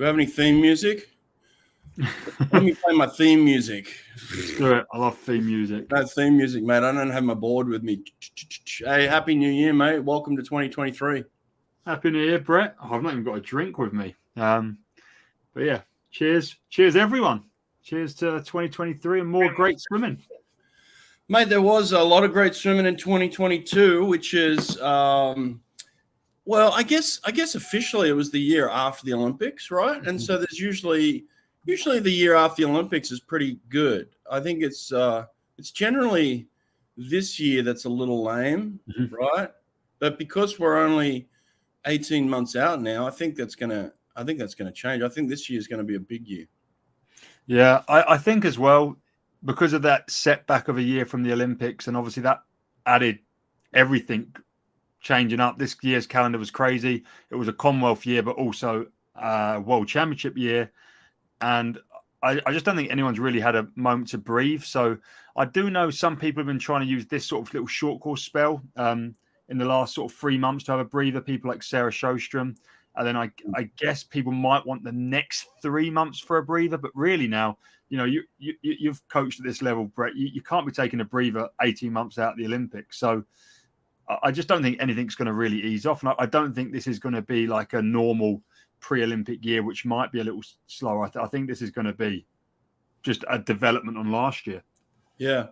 Do I have any theme music? Let me play my theme music. Let's do it. I love theme music. No theme music, mate. I don't have my board with me. Hey, Happy New Year, mate. Welcome to 2023. Happy New Year, Brett. Oh, I've not even got a drink with me. But yeah, cheers. Cheers, everyone. Cheers to 2023 and more great swimming. Mate, there was a lot of great swimming in 2022, which is, well, I guess officially it was the year after the Olympics, right? And so there's usually the year after the Olympics is pretty good. I think it's generally this year that's a little lame, right? But because we're only 18 months out now, I think that's gonna change. I think this year is going to be a big year. Yeah, I think as well, because of that setback of a year from the Olympics, and obviously that added everything changing up. This year's calendar was crazy. It was a Commonwealth year, but also a World Championship year. And I just don't think anyone's really had a moment to breathe. So I do know some people have been trying to use this sort of little short course spell in the last sort of 3 months to have a breather, people like Sarah Sjostrom. And then I guess people might want the next 3 months for a breather. But really now, you know, you've coached at this level, Brett. You can't be taking a breather 18 months out of the Olympics. So I just don't think anything's going to really ease off. And I don't think this is going to be like a normal pre-Olympic year, which might be a little slower. I think this is going to be just a development on last year. Yeah.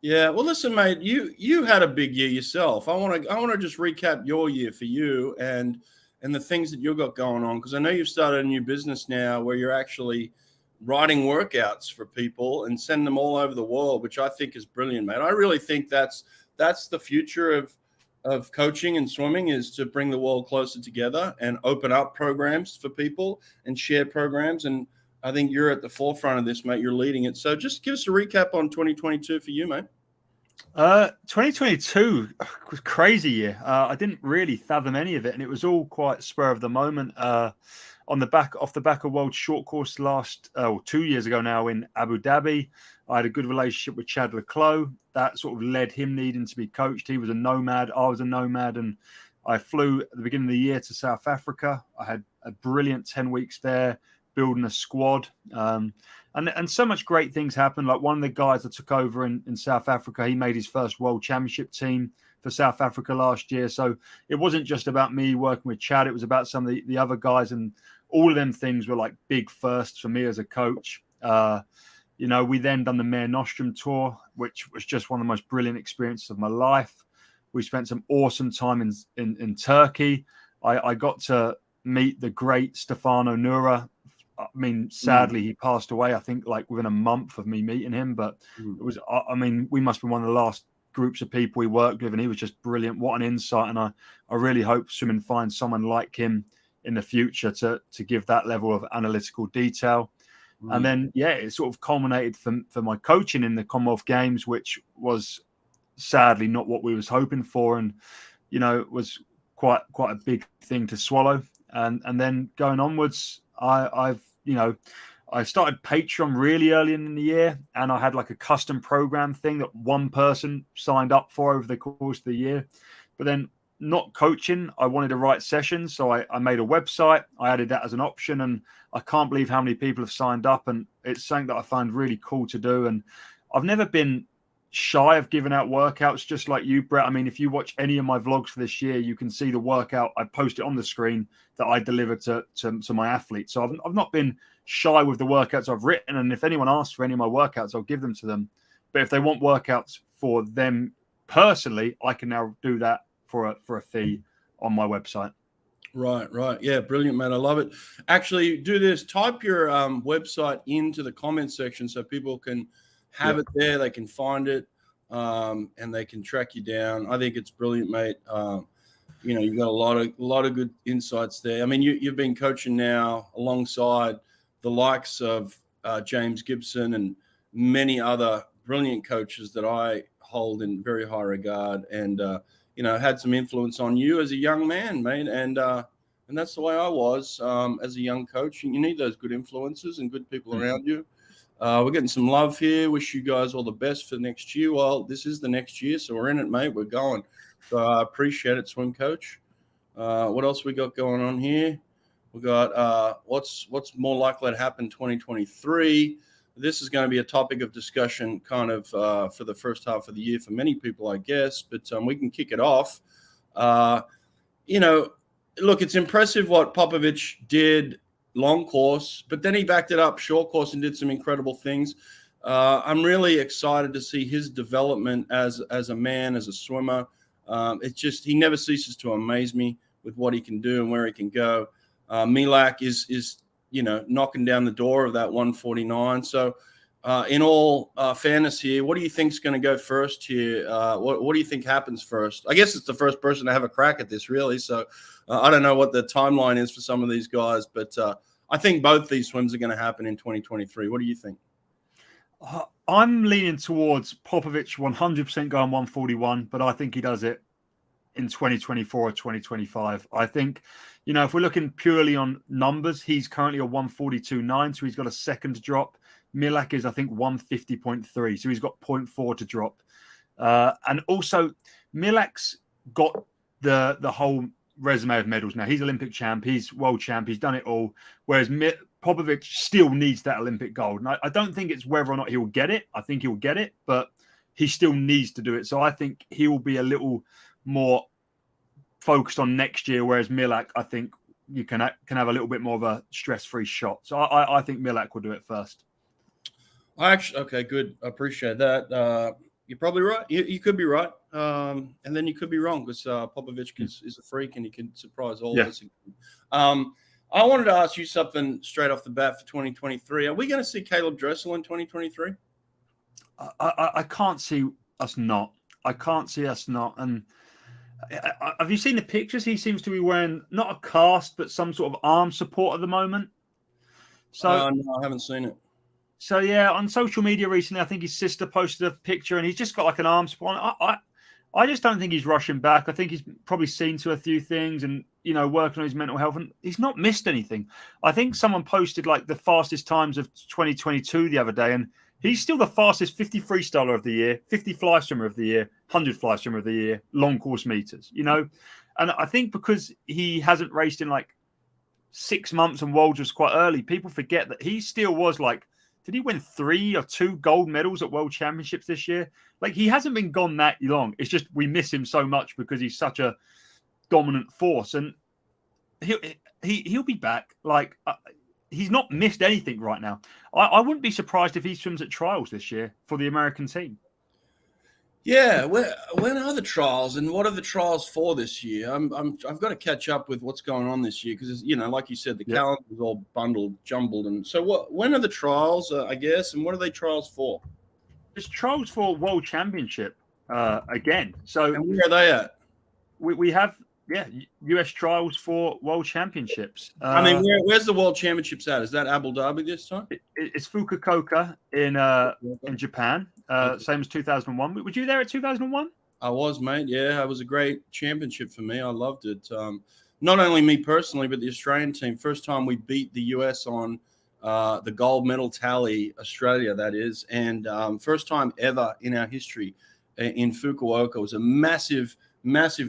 Well, listen, mate, you had a big year yourself. I want to just recap your year for you and the things that you've got going on, because I know you've started a new business now where you're actually writing workouts for people and send them all over the world, which I think is brilliant, mate. I really think that's the future of coaching and swimming, is to bring the world closer together and open up programs for people and share programs. And I think you're at the forefront of this, mate. You're leading it. So just give us a recap on 2022 for you, mate. 2022 was a crazy year. I didn't really fathom any of it, and it was all quite spur of the moment. Off the back of World Short Course 2 years ago now in Abu Dhabi, I had a good relationship with Chad Leclos. That sort of led him needing to be coached. He was a nomad, I was a nomad, and I flew at the beginning of the year to South Africa. I had a brilliant 10 weeks there, building a squad. And so much great things happened. Like one of the guys that took over in South Africa, he made his first World Championship team for South Africa last year. So it wasn't just about me working with Chad. It was about some of the other guys. And all of them things were like big firsts for me as a coach. You know, we then done the Mare Nostrum tour, which was just one of the most brilliant experiences of my life. We spent some awesome time in Turkey. I got to meet the great Stefano Nura. I mean, sadly, he passed away, I think, like within a month of me meeting him. But it was, I mean, we must be one of the last groups of people we worked with, and he was just brilliant. What an insight. And I really hope swimming finds someone like him in the future to give that level of analytical detail. And then, yeah, it sort of culminated for my coaching in the Commonwealth Games, which was sadly not what we was hoping for. And, you know, it was quite a big thing to swallow. And then going onwards, I started Patreon really early in the year, and I had like a custom program thing that one person signed up for over the course of the year. But then not coaching, I wanted to write sessions. So I made a website. I added that as an option, and I can't believe how many people have signed up. And it's something that I find really cool to do. And I've never been shy of giving out workouts, just like you, Brett. I mean, if you watch any of my vlogs for this year, you can see the workout I posted on the screen that I delivered to my athletes. So I've not been shy with the workouts I've written. And if anyone asks for any of my workouts, I'll give them to them. But if they want workouts for them personally, I can now do that for a fee on my website. Right. Yeah, brilliant, man. I love it. Actually, do this. Type your website into the comments section so people can have it there. They can find it, and they can track you down. I think it's brilliant, mate. You know, you've got a lot of good insights there. I mean, you've been coaching now alongside the likes of James Gibson and many other brilliant coaches that I hold in very high regard, and you know, had some influence on you as a young man, mate. And that's the way I was as a young coach. And you need those good influences and good people around you. We're getting some love here. Wish you guys all the best for next year. Well, this is the next year, so we're in it, mate. We're going. So I appreciate it, Swim Coach. What else we got going on here? We got what's more likely to happen 2023. This is going to be a topic of discussion kind of for the first half of the year for many people, I guess, but we can kick it off. Look, it's impressive what Popovich did long course, but then he backed it up short course and did some incredible things. I'm really excited to see his development as a man, as a swimmer. It's just he never ceases to amaze me with what he can do and where he can go. Milak is knocking down the door of that 149. So in all fairness here, what do you think is going to go first here? What do you think happens first? I guess it's the first person to have a crack at this, really. So I don't know what the timeline is for some of these guys, but I think both these swims are going to happen in 2023. What do you think? I'm leaning towards Popovich 100% going 141, but I think he does it in 2024 or 2025. I think, if we're looking purely on numbers, he's currently a 142.9, so he's got a second drop. Milak is, I think, 150.3, so he's got 0.4 to drop. And also, Milak's got the whole resume of medals now. He's Olympic champ, he's world champ, he's done it all, whereas Popovich still needs that Olympic gold. And I don't think it's whether or not he'll get it. I think he'll get it, but he still needs to do it. So I think he will be a little more focused on next year, whereas Milak, I think you can have a little bit more of a stress-free shot. So I think Milak will do it first. Okay, good. I appreciate that. You're probably right. You could be right. And then you could be wrong because Popovich is a freak and he can surprise all of us. I wanted to ask you something straight off the bat for 2023. Are we going to see Caleb Dressel in 2023? I can't see us not. I can't see us not. And have you seen the pictures? He seems to be wearing not a cast, but some sort of arm support at the moment. So no, I haven't seen it. So yeah, on social media recently, I think his sister posted a picture and he's just got like an arm support. I just don't think he's rushing back. I think he's probably seen to a few things and, working on his mental health, and he's not missed anything. I think someone posted like the fastest times of 2022 the other day, and he's still the fastest 50 freestyler of the year, 50 fly swimmer of the year, 100 fly swimmer of the year, long course meters, And I think because he hasn't raced in like 6 months and Worlds was quite early, people forget that he still was like, did he win 3 or 2 gold medals at World Championships this year? Like, he hasn't been gone that long. It's just we miss him so much because he's such a dominant force. And he'll be back. Like, he's not missed anything right now. I wouldn't be surprised if he swims at trials this year for the American team. Yeah, when are the trials and what are the trials for this year? I've got to catch up with what's going on this year because like you said, the calendar is all jumbled, and so when are the trials? I guess, and what are they trials for? It's trials for World Championship again. So and where are they at? We have US trials for World Championships. Where's the World Championships at? Is that Abu Dhabi this time? It's Fukuoka in Japan. Same as 2001. Were you there at 2001? I was, mate. Yeah, it was a great championship for me. I loved it. Not only me personally, but the Australian team. First time we beat the US on the gold medal tally, Australia, that is. And first time ever in our history in Fukuoka. It was a massive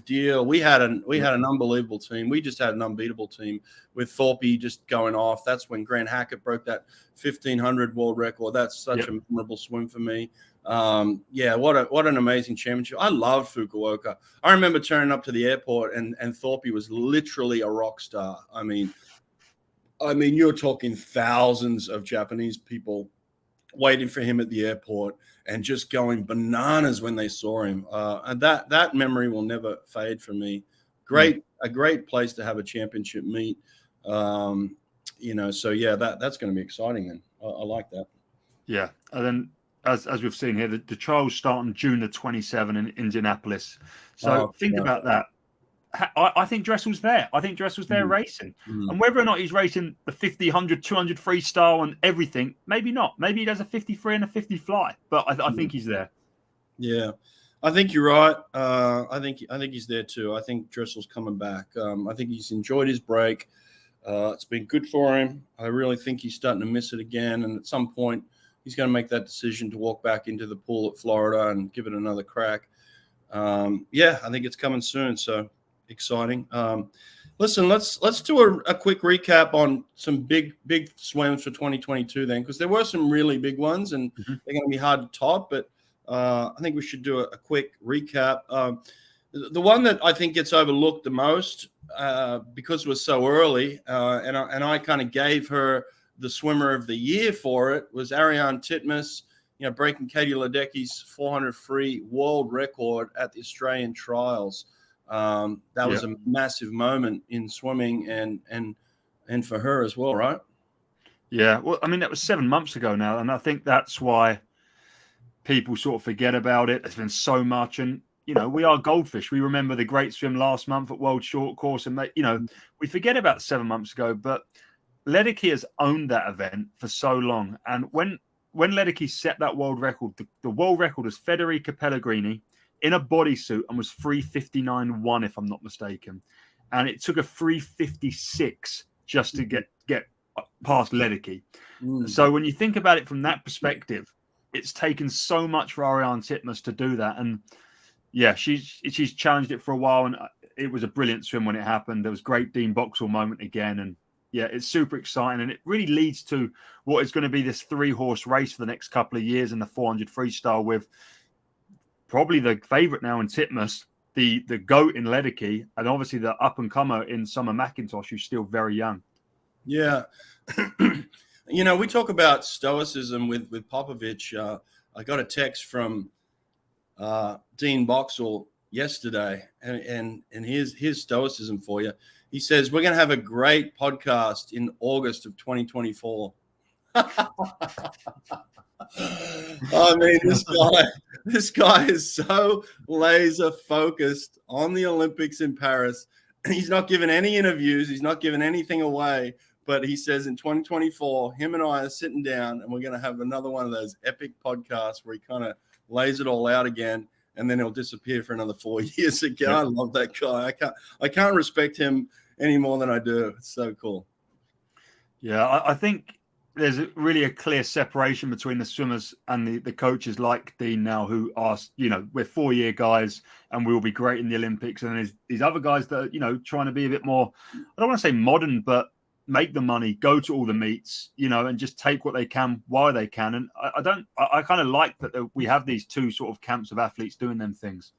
deal. We had an unbelievable team. We just had an unbeatable team with Thorpe just going off. That's when Grant Hackett broke that 1500 world record. That's such a memorable swim for me. What an amazing championship. I love Fukuoka. I remember turning up to the airport and Thorpe was literally a rock star. I mean, you're talking thousands of Japanese people waiting for him at the airport and just going bananas when they saw him. And that memory will never fade for me. A great place to have a championship meet. So that's going to be exciting. Then I like that. Yeah. And then as we've seen here, the trials start on June the 27th in Indianapolis. So think about that. I think Dressel's there. I think Dressel's there racing. And whether or not he's racing the 50, 100, 200 freestyle and everything, maybe not. Maybe he does a 53 and a 50 fly. But I think he's there. Yeah, I think you're right. I think he's there too. I think Dressel's coming back. I think he's enjoyed his break. It's been good for him. I really think he's starting to miss it again. And at some point, he's going to make that decision to walk back into the pool at Florida and give it another crack. I think it's coming soon. So exciting. Listen, let's do a quick recap on some big swims for 2022 then, because there were some really big ones, and they're going to be hard to top. But I think we should do a quick recap. The one that I think gets overlooked the most because it was so early, and I kind of gave her the swimmer of the year for it, was Ariane Titmus, breaking Katie Ledecky's 400 free world record at the Australian trials. That was a massive moment in swimming and for her as well, right? Yeah. Well, I mean, that was 7 months ago now, and I think that's why people sort of forget about it. There's been so much, and we are goldfish. We remember the great swim last month at World Short Course, and we forget about 7 months ago. But Ledecky has owned that event for so long, and when Ledecky set that world record, the world record was Federica Pellegrini in a bodysuit and was 3:59.1, if I'm not mistaken, and it took a 3:56 just to get past Ledecky. So when you think about it from that perspective, it's taken so much for Ariane Titmus to do that, and yeah, she's challenged it for a while, and it was a brilliant swim when it happened. There was great Dean Boxall moment again, and yeah, it's super exciting, and it really leads to what is going to be this 3-horse race for the next couple of years in the 400 freestyle, with probably the favorite now in Titmus, the GOAT in Ledecky, and obviously the up-and-comer in Summer McIntosh, who's still very young. Yeah. We talk about stoicism with Popovich. I got a text from Dean Boxall yesterday, and here's stoicism for you. He says, we're going to have a great podcast in August of 2024. I mean, this guy is so laser focused on the Olympics in Paris. He's not giving any interviews. He's not giving anything away. But he says in 2024, him and I are sitting down, and we're going to have another one of those epic podcasts where he kind of lays it all out again, and then he'll disappear for another 4 years again. Yeah. I love that guy. I can't respect him any more than I do. It's so cool. Yeah, I think there's really a clear separation between the swimmers and the coaches like Dean now, who are, we're 4-year guys and we'll be great in the Olympics. And there's these other guys that are, trying to be a bit more, I don't want to say modern, but make the money, go to all the meets, and just take what they can while they can. And I kind of like that we have these two sort of camps of athletes doing them things.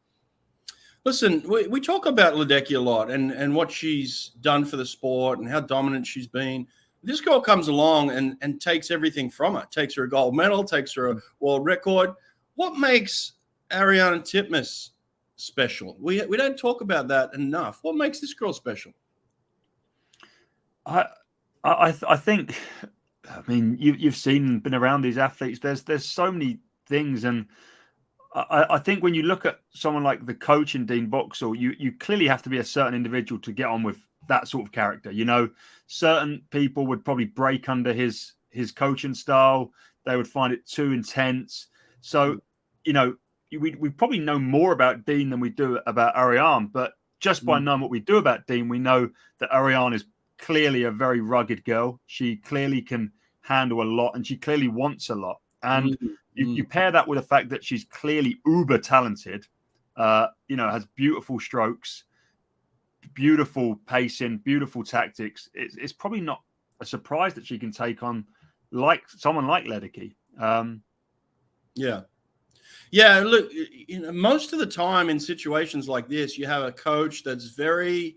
Listen, we talk about Ledecky a lot and what she's done for the sport and how dominant she's been. This girl comes along and takes everything from her, takes her a gold medal, takes her a world record. What makes Ariane Titmus special? We don't talk about that enough. What makes this girl special? I think, I mean, you've seen, been around these athletes. There's so many things, and I think when you look at someone like the coach in Dean Boxall, you clearly have to be a certain individual to get on with that sort of character. Certain people would probably break under his coaching style. They would find it too intense. So, we probably know more about Dean than we do about Ariane, but just by knowing what we do about Dean, we know that Ariane is clearly a very rugged girl. She clearly can handle a lot, and she clearly wants a lot. And you pair that with the fact that she's clearly uber talented, has beautiful strokes, beautiful pacing, beautiful tactics. It's probably not a surprise that she can take on someone like Ledecky. Yeah. Look, most of the time in situations like this, you have a coach that's very,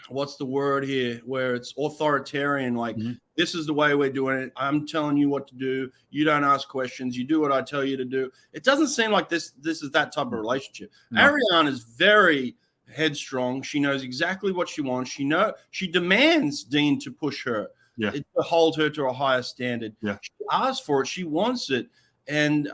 what's the word here, where it's authoritarian, like this is the way we're doing it. I'm telling you what to do. You don't ask questions. You do what I tell you to do. It doesn't seem like this is that type of relationship. No. Ariane is very headstrong. She knows exactly what she wants. She demands Dean to push her, to hold her to a higher standard. Yeah. She asks for it. She wants it. And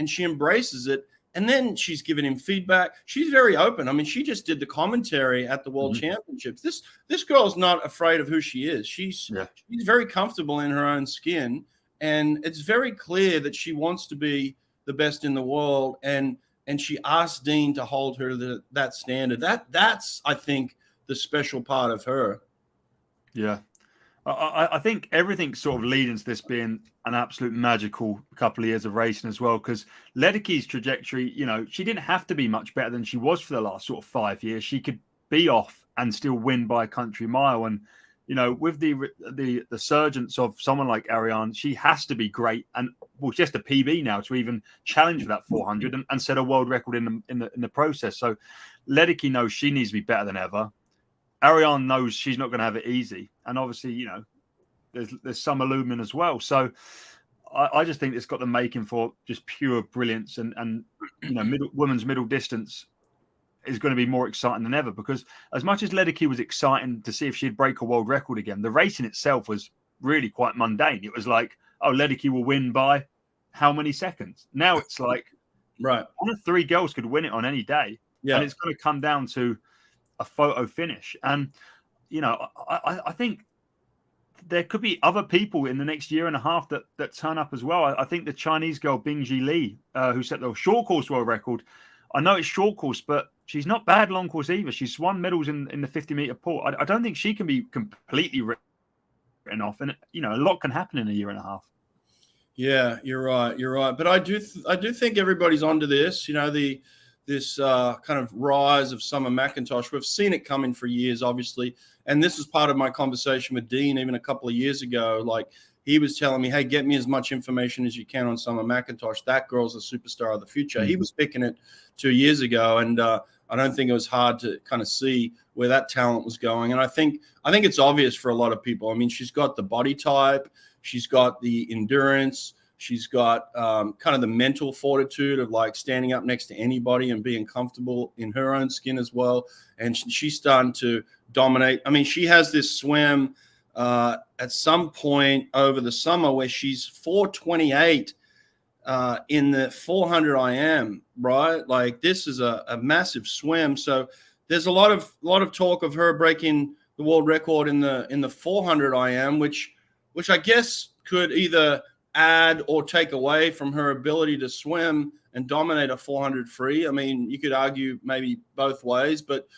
she embraces it. And then she's giving him feedback. She's very open. I mean, she just did the commentary at the World Championships. This girl's not afraid of who she is. She's very comfortable in her own skin, and it's very clear that she wants to be the best in the world. And she asked Dean to hold her to that standard. That's I think the special part of her. Yeah. I think everything's sort of leading to this being an absolute magical couple of years of racing as well, because Ledecky's trajectory, she didn't have to be much better than she was for the last sort of 5 years. She could be off and still win by a country mile. And you know, with the surgence of someone like Ariane, she has to be great, and well, just a PB now to even challenge for that 400 and set a world record in the process. So Ledecky knows she needs to be better than ever. Ariane knows she's not going to have it easy, and obviously, you know, there's some illumin as well. So I just think it's got the making for just pure brilliance, and you know, women's middle distance is going to be more exciting than ever, because as much as Ledecky was exciting to see if she'd break a world record again, the race in itself was really quite mundane. It was like, oh, Ledecky will win by how many seconds? Now it's like, right, one of three girls could win it on any day, and it's going to come down to a photo finish. And you know, I think there could be other people in the next year and a half that turn up as well. I think the Chinese girl Bingji Li, who set the short course world record, I know it's short course, but she's not bad long course either. She's won medals in the 50-meter pool. I don't think she can be completely written off. And, you know, a lot can happen in a year and a half. Yeah, you're right. You're right. But I do think everybody's onto this, you know, this kind of rise of Summer McIntosh. We've seen it coming for years, obviously. And this was part of my conversation with Dean even a couple of years ago. Like, he was telling me, hey, get me as much information as you can on Summer McIntosh. That girl's a superstar of the future. Mm-hmm. He was picking it 2 years ago, and I don't think it was hard to kind of see where that talent was going. And I think it's obvious for a lot of people. I mean, she's got the body type, she's got the endurance, she's got kind of the mental fortitude of like standing up next to anybody and being comfortable in her own skin as well. And she's starting to dominate. I mean, she has this swim at some point over the summer where she's 4:28 in the 400 IM, right? Like, this is a massive swim. So there's a lot of talk of her breaking the world record in the 400 IM, which I guess could either add or take away from her ability to swim and dominate a 400 free. I mean, you could argue maybe both ways, but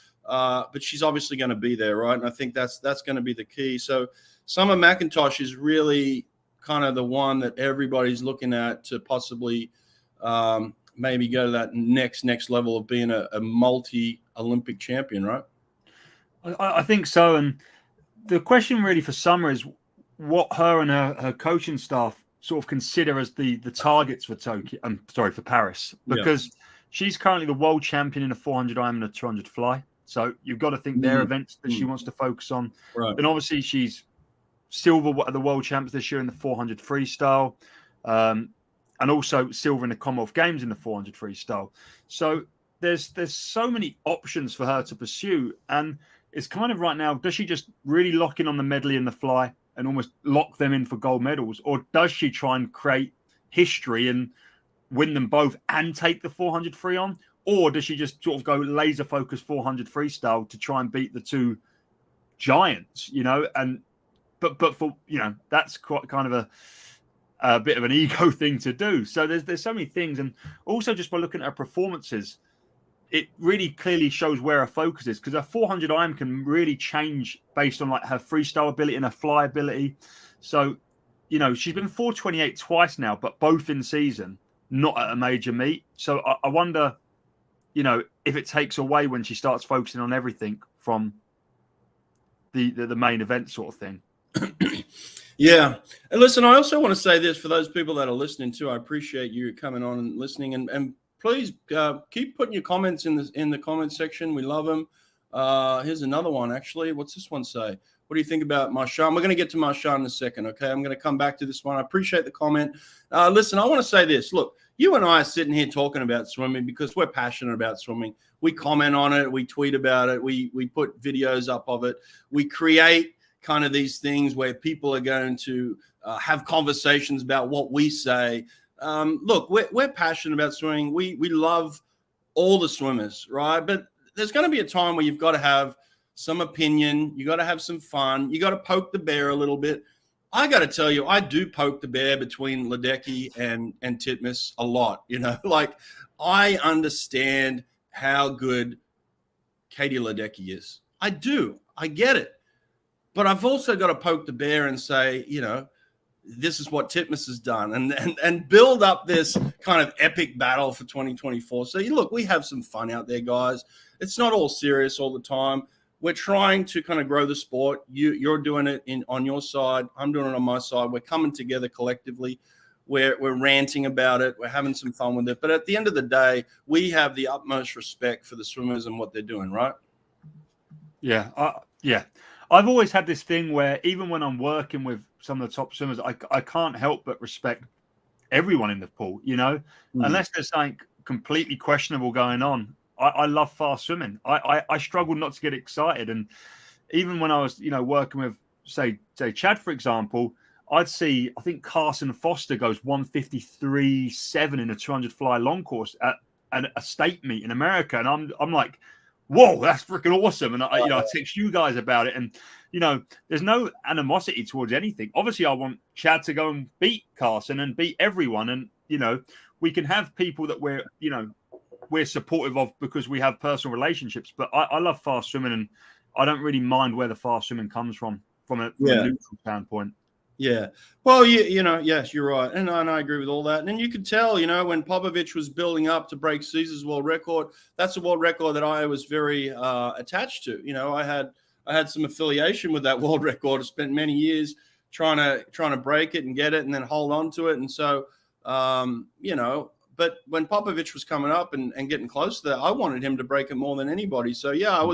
she's obviously going to be there, right? And I think that's going to be the key. So Summer McIntosh is really kind of the one that everybody's looking at to possibly maybe go to that next level of being a multi-Olympic champion, right? I think so. And the question really for Summer is what her and her coaching staff sort of consider as the targets for for Paris, because she's currently the world champion in a 400 IM and a 200 fly. So you've got to think they're events that she wants to focus on. Right. Then obviously she's silver at the world champs this year in the 400 freestyle, and also silver in the Commonwealth Games in the 400 freestyle. So there's so many options for her to pursue, and it's kind of right now, does she just really lock in on the medley and the fly and almost lock them in for gold medals, or does she try and create history and win them both and take the 400 free on? Or does she just sort of go laser focus 400 freestyle to try and beat the two giants, you know? And but for, you know, that's quite kind of a bit of an ego thing to do. So there's so many things. And also just by looking at her performances, it really clearly shows where her focus is, because her 400 IM can really change based on like her freestyle ability and her fly ability. So, you know, she's been 4:28 twice now, but both in season, not at a major meet. So I wonder, you know, if it takes away when she starts focusing on everything from the main event sort of thing. Yeah. And listen, I also want to say this for those people that are listening too. I appreciate you coming on and listening, and please keep putting your comments in the comment section. We love them. Here's another one, actually. What's this one say? What do you think about Marshawn? We're going to get to Marshawn in a second, okay? I'm going to come back to this one. I appreciate the comment. Listen, I want to say this. Look, you and I are sitting here talking about swimming because we're passionate about swimming. We comment on it. We tweet about it. We put videos up of it. We create kind of these things where people are going to have conversations about what we say. Look, we're passionate about swimming. We love all the swimmers, right? But there's going to be a time where you've got to have some opinion. You got to have some fun. You got to poke the bear a little bit. I got to tell you, I do poke the bear between Ledecky and Titmus a lot. You know, like, I understand how good Katie Ledecky is. I do. I get it. But I've also got to poke the bear and say, you know, this is what Titmus has done, and build up this kind of epic battle for 2024. So look, we have some fun out there, guys. It's not all serious all the time. We're trying to kind of grow the sport. You're doing it on your side. I'm doing it on my side. We're coming together collectively. We're ranting about it. We're having some fun with it. But at the end of the day, we have the utmost respect for the swimmers and what they're doing, right? Yeah. Yeah. I've always had this thing where even when I'm working with some of the top swimmers, I can't help but respect everyone in the pool, unless there's something completely questionable going on. I love fast swimming. I struggle not to get excited. And even when I was, working with, say Chad, for example, I'd see, I think Carson Foster goes 153.7 in a 200 fly long course at a state meet in America. And I'm like, whoa, that's freaking awesome. And I text you guys about it. And, there's no animosity towards anything. Obviously, I want Chad to go and beat Carson and beat everyone. And, we can have people that we're supportive of because we have personal relationships. But I love fast swimming, and I don't really mind where the fast swimming comes from a neutral standpoint. Yeah. Well, yes, you're right. And I agree with all that. And then you could tell, when Popovich was building up to break Caesar's world record, that's a world record that I was very attached to. I had some affiliation with that world record. I spent many years trying to break it and get it and then hold on to it. And so, but when Popovich was coming up and getting close to that, I wanted him to break it more than anybody. So, yeah,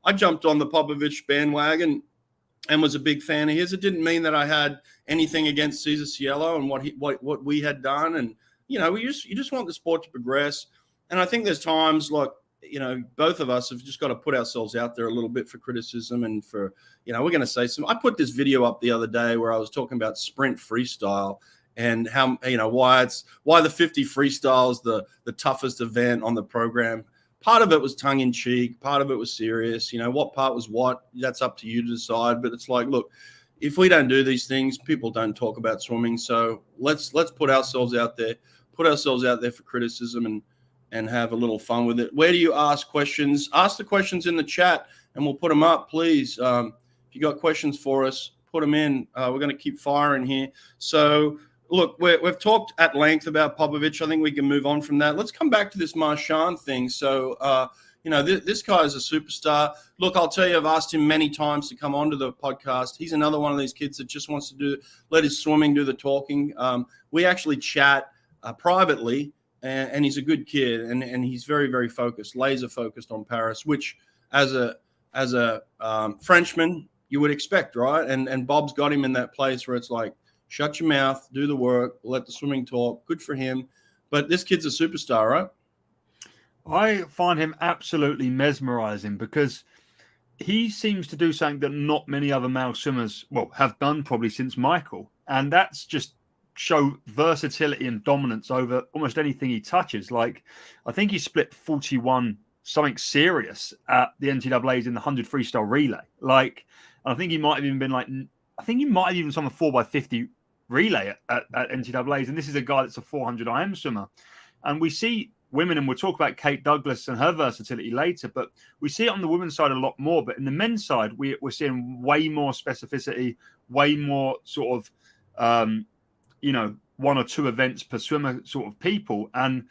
I jumped on the Popovich bandwagon and was a big fan of his. It didn't mean that I had anything against Cesar Cielo and what we had done. And, you just want the sport to progress. And I think there's times like, both of us have just got to put ourselves out there a little bit for criticism and for, we're going to say some. I put this video up the other day where I was talking about sprint freestyle and how, why the 50 freestyle is the toughest event on the program. Part of it was tongue in cheek. Part of it was serious. What part was what? That's up to you to decide. But it's like, look, if we don't do these things, people don't talk about swimming. So let's put ourselves out there for criticism and have a little fun with it. Where do you ask questions? Ask the questions in the chat and we'll put them up, please. If you got questions for us, put them in. We're going to keep firing here. So, look, we've talked at length about Popovich. I think we can move on from that. Let's come back to this Marchand thing. So, this guy is a superstar. Look, I'll tell you, I've asked him many times to come onto the podcast. He's another one of these kids that just wants to let his swimming do the talking. We actually chat privately, and he's a good kid, and he's very, very focused, laser focused on Paris, which as a Frenchman you would expect, right? And Bob's got him in that place where it's like, shut your mouth, do the work, let the swimming talk. Good for him. But this kid's a superstar, right? I find him absolutely mesmerizing because he seems to do something that not many other male swimmers, have done probably since Michael. And that's just show versatility and dominance over almost anything he touches. Like, I think he split 41 something serious at the NCAAs in the 100 freestyle relay. Like, I think he might have even been on the 4x50 relay at NCAAs. And this is a guy that's a 400 IM swimmer. And we see women, and we'll talk about Kate Douglas and her versatility later, but we see it on the women's side a lot more. But in the men's side, we're seeing way more specificity, way more sort of, one or two events per swimmer sort of people. And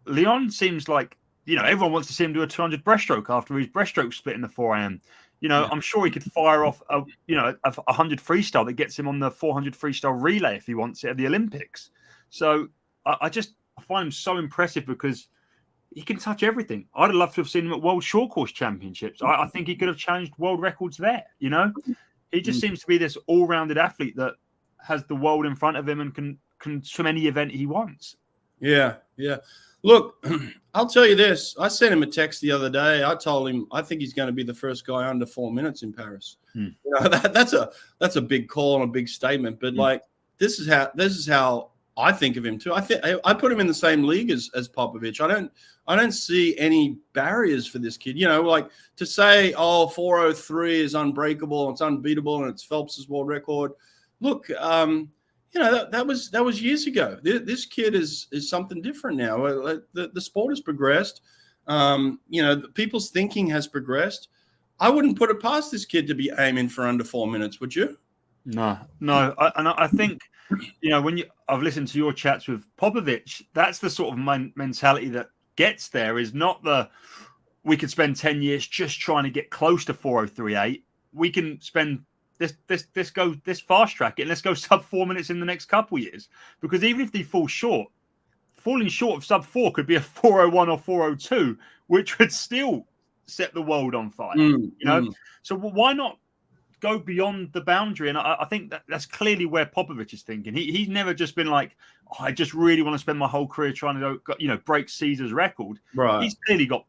Leon seems like, everyone wants to see him do a 200 breaststroke after his breaststroke split in the 4 a.m. I'm sure he could fire off a 100 freestyle that gets him on the 400 freestyle relay if he wants it at the Olympics. So I find him so impressive because he can touch everything. I'd have loved to have seen him at World Short Course Championships. I think he could have challenged world records there. He just seems to be this all-rounded athlete that has the world in front of him and can swim any event he wants. Yeah. Look, I'll tell you this. I sent him a text the other day. I told him I think he's going to be the first guy under 4 minutes in Paris. That's a big call and a big statement. But this is how I think of him too. I put him in the same league as Popovich. I don't see any barriers for this kid. Like to say, 4:03 is unbreakable, it's unbeatable, and it's Phelps's world record. Look, that was years ago. This kid is something different now. The sport has progressed. People's thinking has progressed. I wouldn't put it past this kid to be aiming for under 4 minutes, would you? No, no. I think, I've listened to your chats with Popovich, that's the sort of mentality that gets there, is not we could spend 10 years just trying to get close to 4038. We can spend this fast track it and let's go sub 4 minutes in the next couple of years. Because even if they fall short, falling short of sub 4 could be a 401 or 402, which would still set the world on fire. So why not go beyond the boundary? And I think that's clearly where Popovich is thinking. He's never just been like, I just really want to spend my whole career trying to go, break Caesar's record. Right. He's clearly got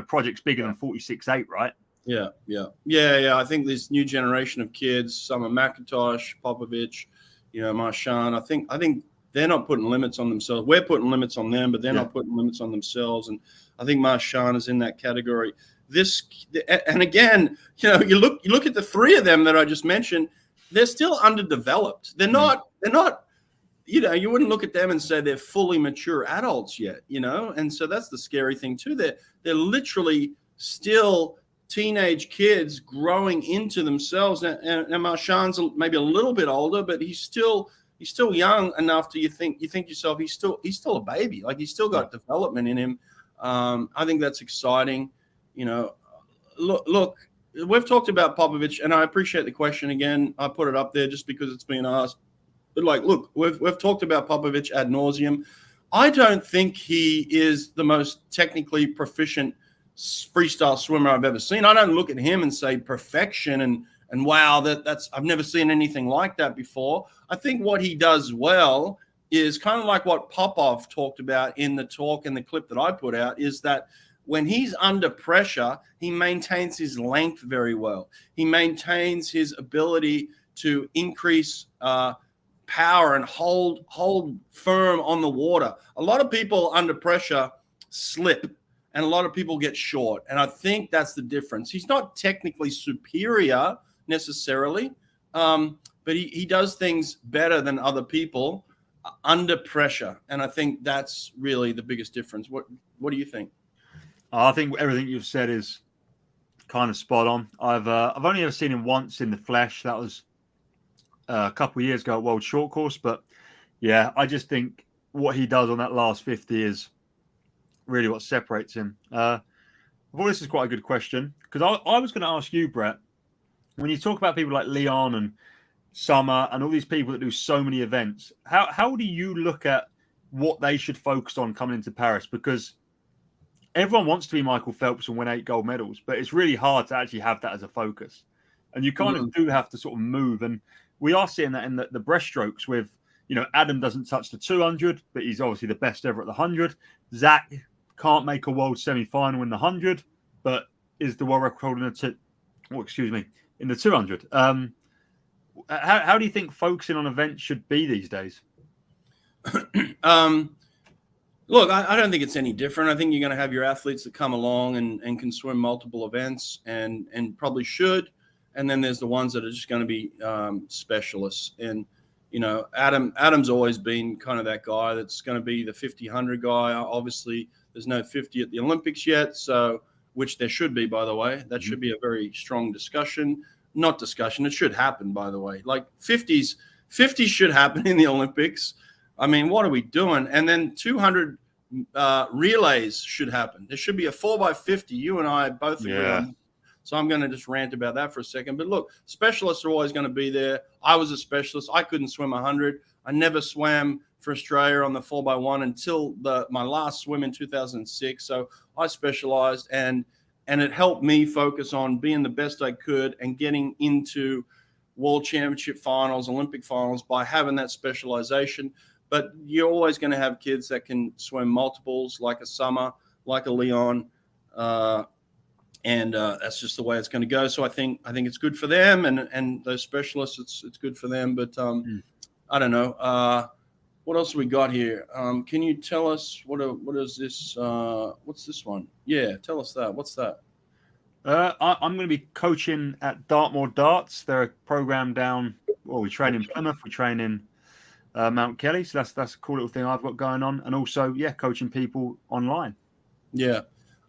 projects bigger than 46.8, right? Yeah. I think this new generation of kids, Summer McIntosh, Popovich, Marchand, I think they're not putting limits on themselves. We're putting limits on them, but they're not putting limits on themselves. And I think Marchand is in that category. And again, you look at the three of them that I just mentioned, they're still underdeveloped. They're not, you wouldn't look at them and say they're fully mature adults yet, and so that's the scary thing too. They're literally still teenage kids growing into themselves. And Marchand's maybe a little bit older, but he's still young enough to you think yourself, he's still a baby. Like, he's still got development in him. I think that's exciting. Look, we've talked about Popovich, and I appreciate the question again. I put it up there just because it's been asked. But look, we've talked about Popovich ad nauseum. I don't think he is the most technically proficient freestyle swimmer I've ever seen. I don't look at him and say perfection and wow, that's I've never seen anything like that before. I think what he does well is kind of like what Popov talked about in the talk and the clip that I put out, is that when he's under pressure, he maintains his length very well. He maintains his ability to increase power and hold firm on the water. A lot of people under pressure slip, and a lot of people get short. And I think that's the difference. He's not technically superior necessarily, but he does things better than other people under pressure. And I think that's really the biggest difference. What do you think? I think everything you've said is kind of spot on. I've only ever seen him once in the flesh. That was a couple of years ago at World Short Course. But yeah, I just think what he does on that last 50 is really what separates him. I thought this is quite a good question, because I was going to ask you, Brett, when you talk about people like Leon and Summer and all these people that do so many events, how do you look at what they should focus on coming into Paris? Because everyone wants to be Michael Phelps and win 8 gold medals, but it's really hard to actually have that as a focus. And you kind of do have to sort of move. And we are seeing that in the breaststrokes with, Adam doesn't touch the 200, but he's obviously the best ever at the 100. Zach can't make a world semi-final in the 100, but is the world record in the 200. How do you think focusing on events should be these days? Look, I don't think it's any different. I think you're going to have your athletes that come along and can swim multiple events and probably should. And then there's the ones that are just going to be specialists. And, Adam's always been kind of that guy that's going to be the 50-100 guy. Obviously, there's no 50 at the Olympics yet, so which there should be, by the way. That should be a very strong discussion. Not discussion. It should happen, by the way. Like 50s should happen in the Olympics. I mean, what are we doing? And then 200 relays should happen. There should be a 4x50. You and I both agree on that. So I'm going to just rant about that for a second. But look, specialists are always going to be there. I was a specialist. I couldn't swim 100. I never swam for Australia on the 4x1 until my last swim in 2006. So I specialized, and it helped me focus on being the best I could and getting into world championship finals, Olympic finals by having that specialization. But you're always going to have kids that can swim multiples, like a Summer, like a Leon, and that's just the way it's going to go. So I think it's good for them, and those specialists, it's good for them. But I don't know. What else have we got here? Can you tell us what is this? What's this one? Yeah, tell us that. What's that? I'm going to be coaching at Dartmoor Darts. They're a program down. Well, we train in Plymouth. We train in Mount Kelly. So that's a cool little thing I've got going on. And also, coaching people online. Yeah.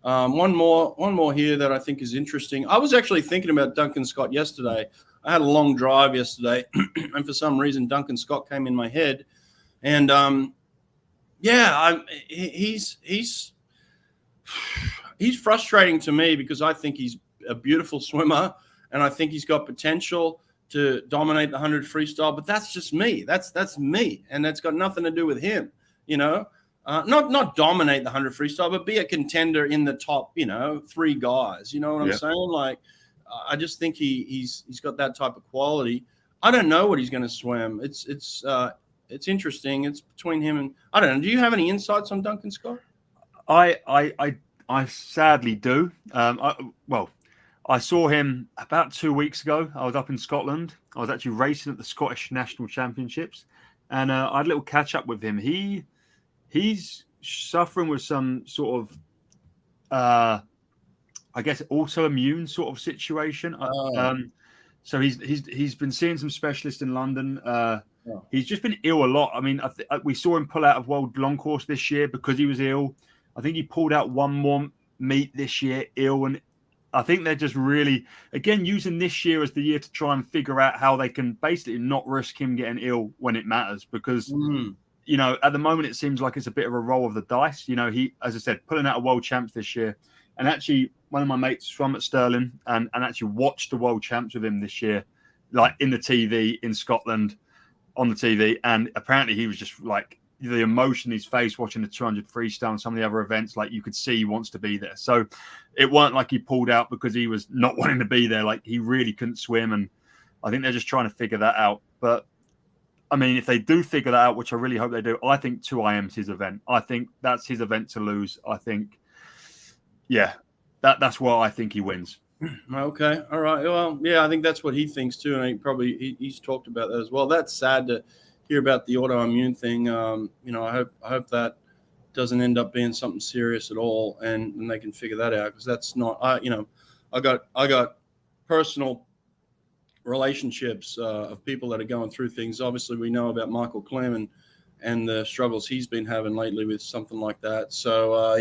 One more here that I think is interesting. I was actually thinking about Duncan Scott yesterday. I had a long drive yesterday, and for some reason Duncan Scott came in my head, and he's frustrating to me because I think he's a beautiful swimmer, and I think he's got potential to dominate the 100 freestyle. But that's just me. That's me, and that's got nothing to do with him. Not dominate the 100 freestyle, but be a contender in the top, 3 guys. You know what I'm saying? Like, I just think he's got that type of quality. I don't know what he's going to swim. It's interesting. It's between him and I don't know. Do you have any insights on Duncan Scott? I sadly do. I saw him about 2 weeks ago. I was up in Scotland. I was actually racing at the Scottish National Championships, and I had a little catch up with him. He's suffering with some sort of, I guess, autoimmune sort of situation. So he's been seeing some specialists in London. He's just been ill a lot. I mean, we saw him pull out of World Long Course this year because he was ill. I think he pulled out one more meet this year ill, and I think they're just really, again, using this year as the year to try and figure out how they can basically not risk him getting ill when it matters. Because, at the moment, it seems like it's a bit of a roll of the dice. He, as I said, pulling out a world champs this year. And actually, one of my mates swam at Stirling and actually watched the world champs with him this year, like in the TV in Scotland on the TV. And apparently he was just like, the emotion in his face watching the 200 freestyle and some of the other events, like you could see he wants to be there. So it weren't like he pulled out because he was not wanting to be there. Like he really couldn't swim. And I think they're just trying to figure that out. But I mean, if they do figure that out, which I really hope they do, I think 2IM's his event. I think that's his event to lose. I think, that's why I think he wins. Okay. All right. Well, yeah, I think that's what he thinks too. And he's talked about that as well. That's sad to hear about the autoimmune thing. I hope that doesn't end up being something serious at all, and they can figure that out, because that's not. I got personal relationships of people that are going through things. Obviously, we know about Michael Clem and the struggles he's been having lately with something like that. So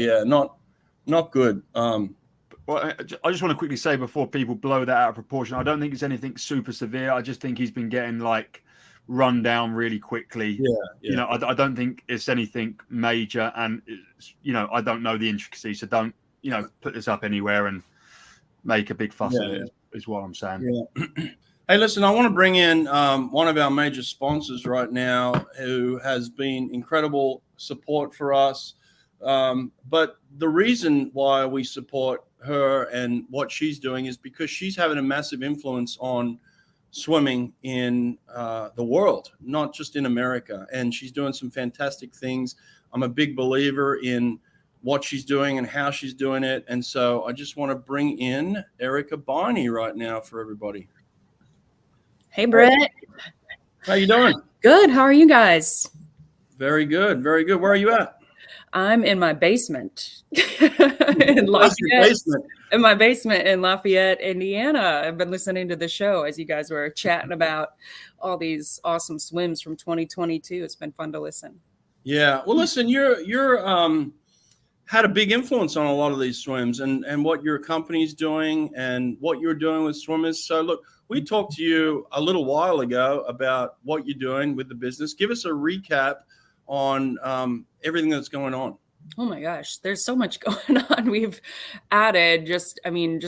not good. Well, I just want to quickly say before people blow that out of proportion, I don't think it's anything super severe. I just think he's been getting run down really quickly. I don't think it's anything major, and I don't know the intricacies, so don't put this up anywhere and make a big fuss of it. Is what I'm saying. Hey, listen, I want to bring in one of our major sponsors right now, who has been incredible support for us. But the reason why we support her and what she's doing is because she's having a massive influence on swimming in the world, not just in America. And she's doing some fantastic things. I'm a big believer in what she's doing and how she's doing it. And so I just want to bring in Erica Beine right now for everybody. Hey, Brett. How you doing? Good. How are you guys? Very good. Very good. Where are you at? I'm in my basement in Lafayette. In my basement in Lafayette, Indiana. I've been listening to the show as you guys were chatting about all these awesome swims from 2022. It's been fun to listen. Yeah. Well, listen, you're had a big influence on a lot of these swims and what your company's doing and what you're doing with swimmers. So look, we talked to you a little while ago about what you're doing with the business. Give us a recap on everything that's going on. Oh my gosh, there's so much going on. We've added just in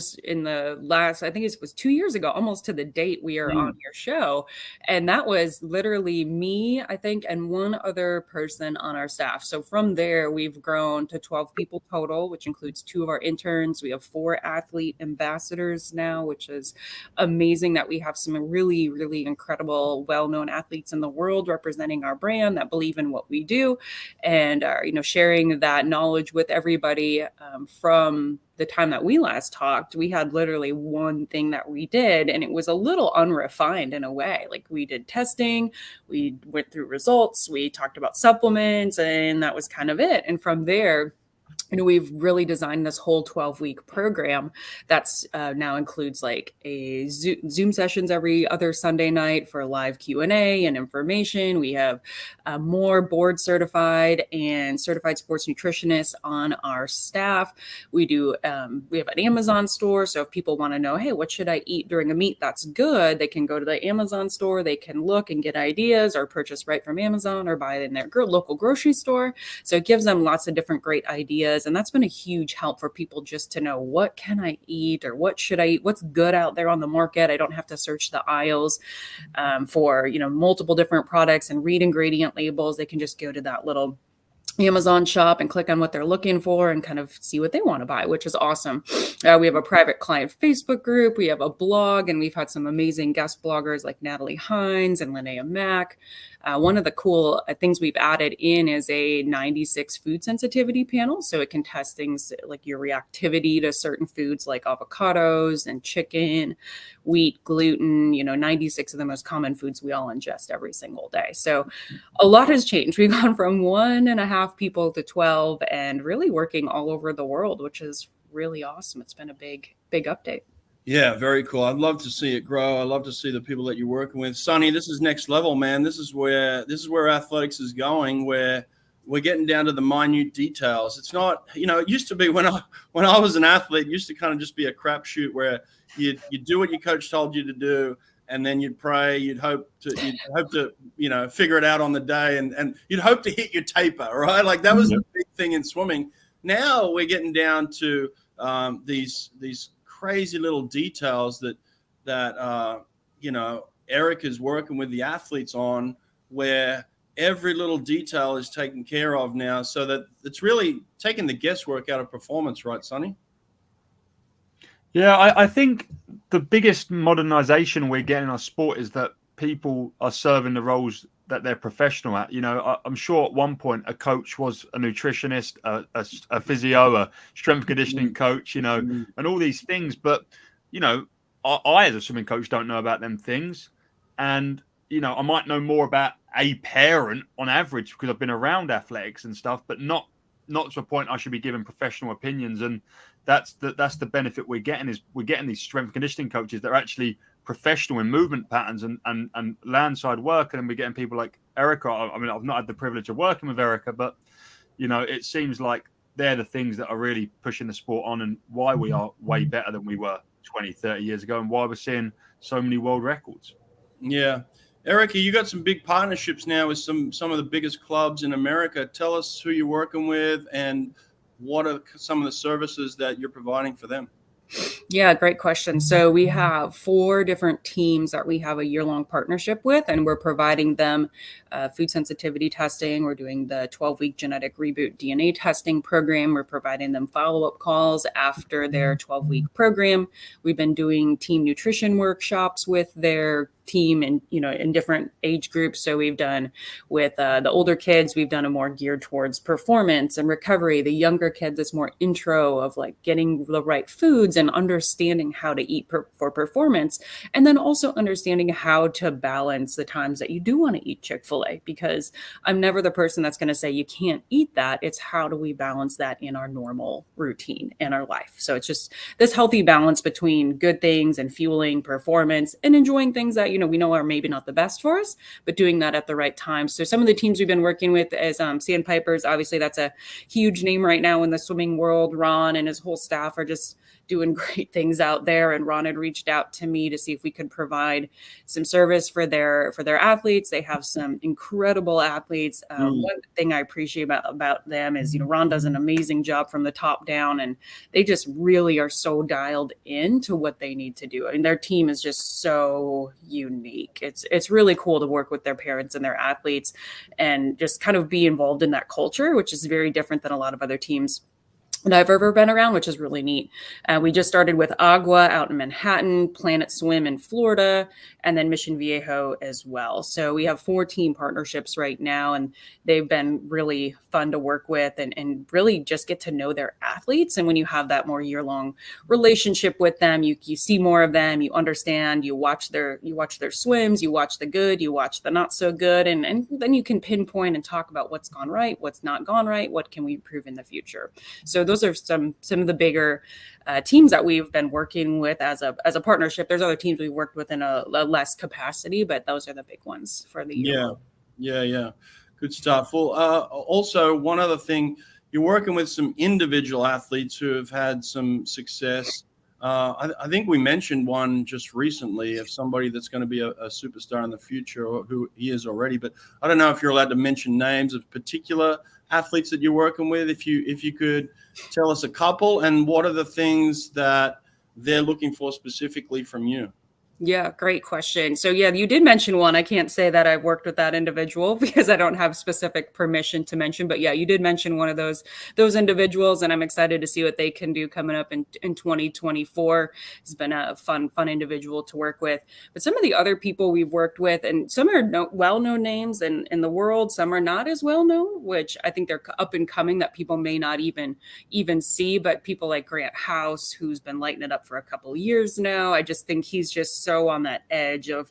the last, I think it was 2 years ago, almost to the date we are on your show. And that was literally me, I think, and one other person on our staff. So from there, we've grown to 12 people total, which includes 2 of our interns. We have 4 athlete ambassadors now, which is amazing that we have some really, really incredible, well-known athletes in the world representing our brand that believe in what we do and are, sharing that knowledge with everybody. From the time that we last talked, we had literally one thing that we did, and it was a little unrefined in a way. Like, we did testing, we went through results, we talked about supplements, and that was kind of it. And from there, we've really designed this whole 12-week program that's now includes like a Zoom sessions every other Sunday night for live Q&A and information. We have more board certified and certified sports nutritionists on our staff. We have an Amazon store. So if people want to know, hey, what should I eat during a meet that's good, they can go to the Amazon store. They can look and get ideas or purchase right from Amazon or buy it in their local grocery store. So it gives them lots of different great ideas. And that's been a huge help for people just to know, what can I eat, or what should I eat? What's good out there on the market? I don't have to search the aisles for, multiple different products and read ingredient labels. They can just go to that little Amazon shop and click on what they're looking for and kind of see what they want to buy, which is awesome. We have a private client Facebook group. We have a blog, and we've had some amazing guest bloggers like Natalie Hines and Linnea Mack. One of the cool things we've added in is a 96 food sensitivity panel. So it can test things like your reactivity to certain foods like avocados and chicken, wheat, gluten, 96 of the most common foods we all ingest every single day. So a lot has changed. We've gone from 1.5 people to 12 and really working all over the world, which is really awesome. It's been a big update. Yeah, very cool. I'd love to see it grow. I'd love to see the people that you're working with. Sonny, this is next level, man. This is where athletics is going, where we're getting down to the minute details. It's not, it used to be when I was an athlete, it used to kind of just be a crapshoot where you do what your coach told you to do, and then you'd pray, you'd hope to figure it out on the day, and you'd hope to hit your taper, right? Like that was the big thing in swimming. Now we're getting down to these crazy little details that Erica's working with the athletes on, where every little detail is taken care of now, so that it's really taking the guesswork out of performance, right, Sonny? Yeah, I think the biggest modernization we're getting in our sport is that people are serving the roles that they're professional at. I'm sure at one point a coach was a nutritionist, a physio, a strength conditioning coach, and all these things. But, I as a swimming coach don't know about them things. And, I might know more about a parent on average because I've been around athletics and stuff, but not to a point I should be giving professional opinions. And that's the benefit we're getting, is we're getting these strength conditioning coaches that are actually professional in movement patterns and landside work. And then we're getting people like Erica. I mean, I've not had the privilege of working with Erica, but, it seems like they're the things that are really pushing the sport on, and why we are way better than we were 20, 30 years ago, and why we're seeing so many world records. Yeah. Erica, you got some big partnerships now with some of the biggest clubs in America. Tell us who you're working with and what are some of the services that you're providing for them. Yeah, great question. So we have 4 different teams that we have a year-long partnership with, and we're providing them food sensitivity testing. We're doing the 12-week genetic reboot DNA testing program. We're providing them follow-up calls after their 12-week program. We've been doing team nutrition workshops with their team and in different age groups. So we've done with the older kids, we've done a more geared towards performance and recovery. The younger kids, it's more intro of like getting the right foods and understanding how to eat for performance, and then also understanding how to balance the times that you do want to eat Chick-fil-A, because I'm never the person that's going to say you can't eat that. It's how do we balance that in our normal routine in our life. So it's just this healthy balance between good things and fueling performance and enjoying things that we know are maybe not the best for us, but doing that at the right time. So some of the teams we've been working with is Sandpipers. Obviously, that's a huge name right now in the swimming world. Ron and his whole staff are just doing great things out there. And Ron had reached out to me to see if we could provide some service for their athletes. They have some incredible athletes. One thing I appreciate about them is, Ron does an amazing job from the top down, and they just really are so dialed into what they need to do. I mean, their team is just so unique. It's really cool to work with their parents and their athletes and just kind of be involved in that culture, which is very different than a lot of other teams that I've ever been around, which is really neat. We just started with Agua out in Manhattan, Planet Swim in Florida, and then Mission Viejo as well. So we have 4 team partnerships right now, and they've been really fun to work with and really just get to know their athletes. And when you have that more year-long relationship with them, you see more of them, you understand, you watch their swims, you watch the good, you watch the not so good, and then you can pinpoint and talk about what's gone right, what's not gone right, what can we improve in the future. So those are some of the bigger teams that we've been working with as a partnership. There's other teams we've worked with in a less capacity, but those are the big ones for the year. Yeah. Good stuff. Well, also one other thing, you're working with some individual athletes who have had some success. I think we mentioned one just recently of somebody that's going to be a superstar in the future, or who he is already. But I don't know if you're allowed to mention names of particular athletes that you're working with. If you could tell us a couple, and what are the things that they're looking for specifically from you? Yeah, great question. So yeah, you did mention one. I can't say that I've worked with that individual because I don't have specific permission to mention, but yeah, you did mention one of those individuals, and I'm excited to see what they can do coming up in 2024. He's been a fun individual to work with. But some of the other people we've worked with, and some are well-known names in the world, some are not as well known, which I think they're up and coming that people may not even see. But people like Grant House, who's been lighting it up for a couple of years now, I just think he's just so on that edge of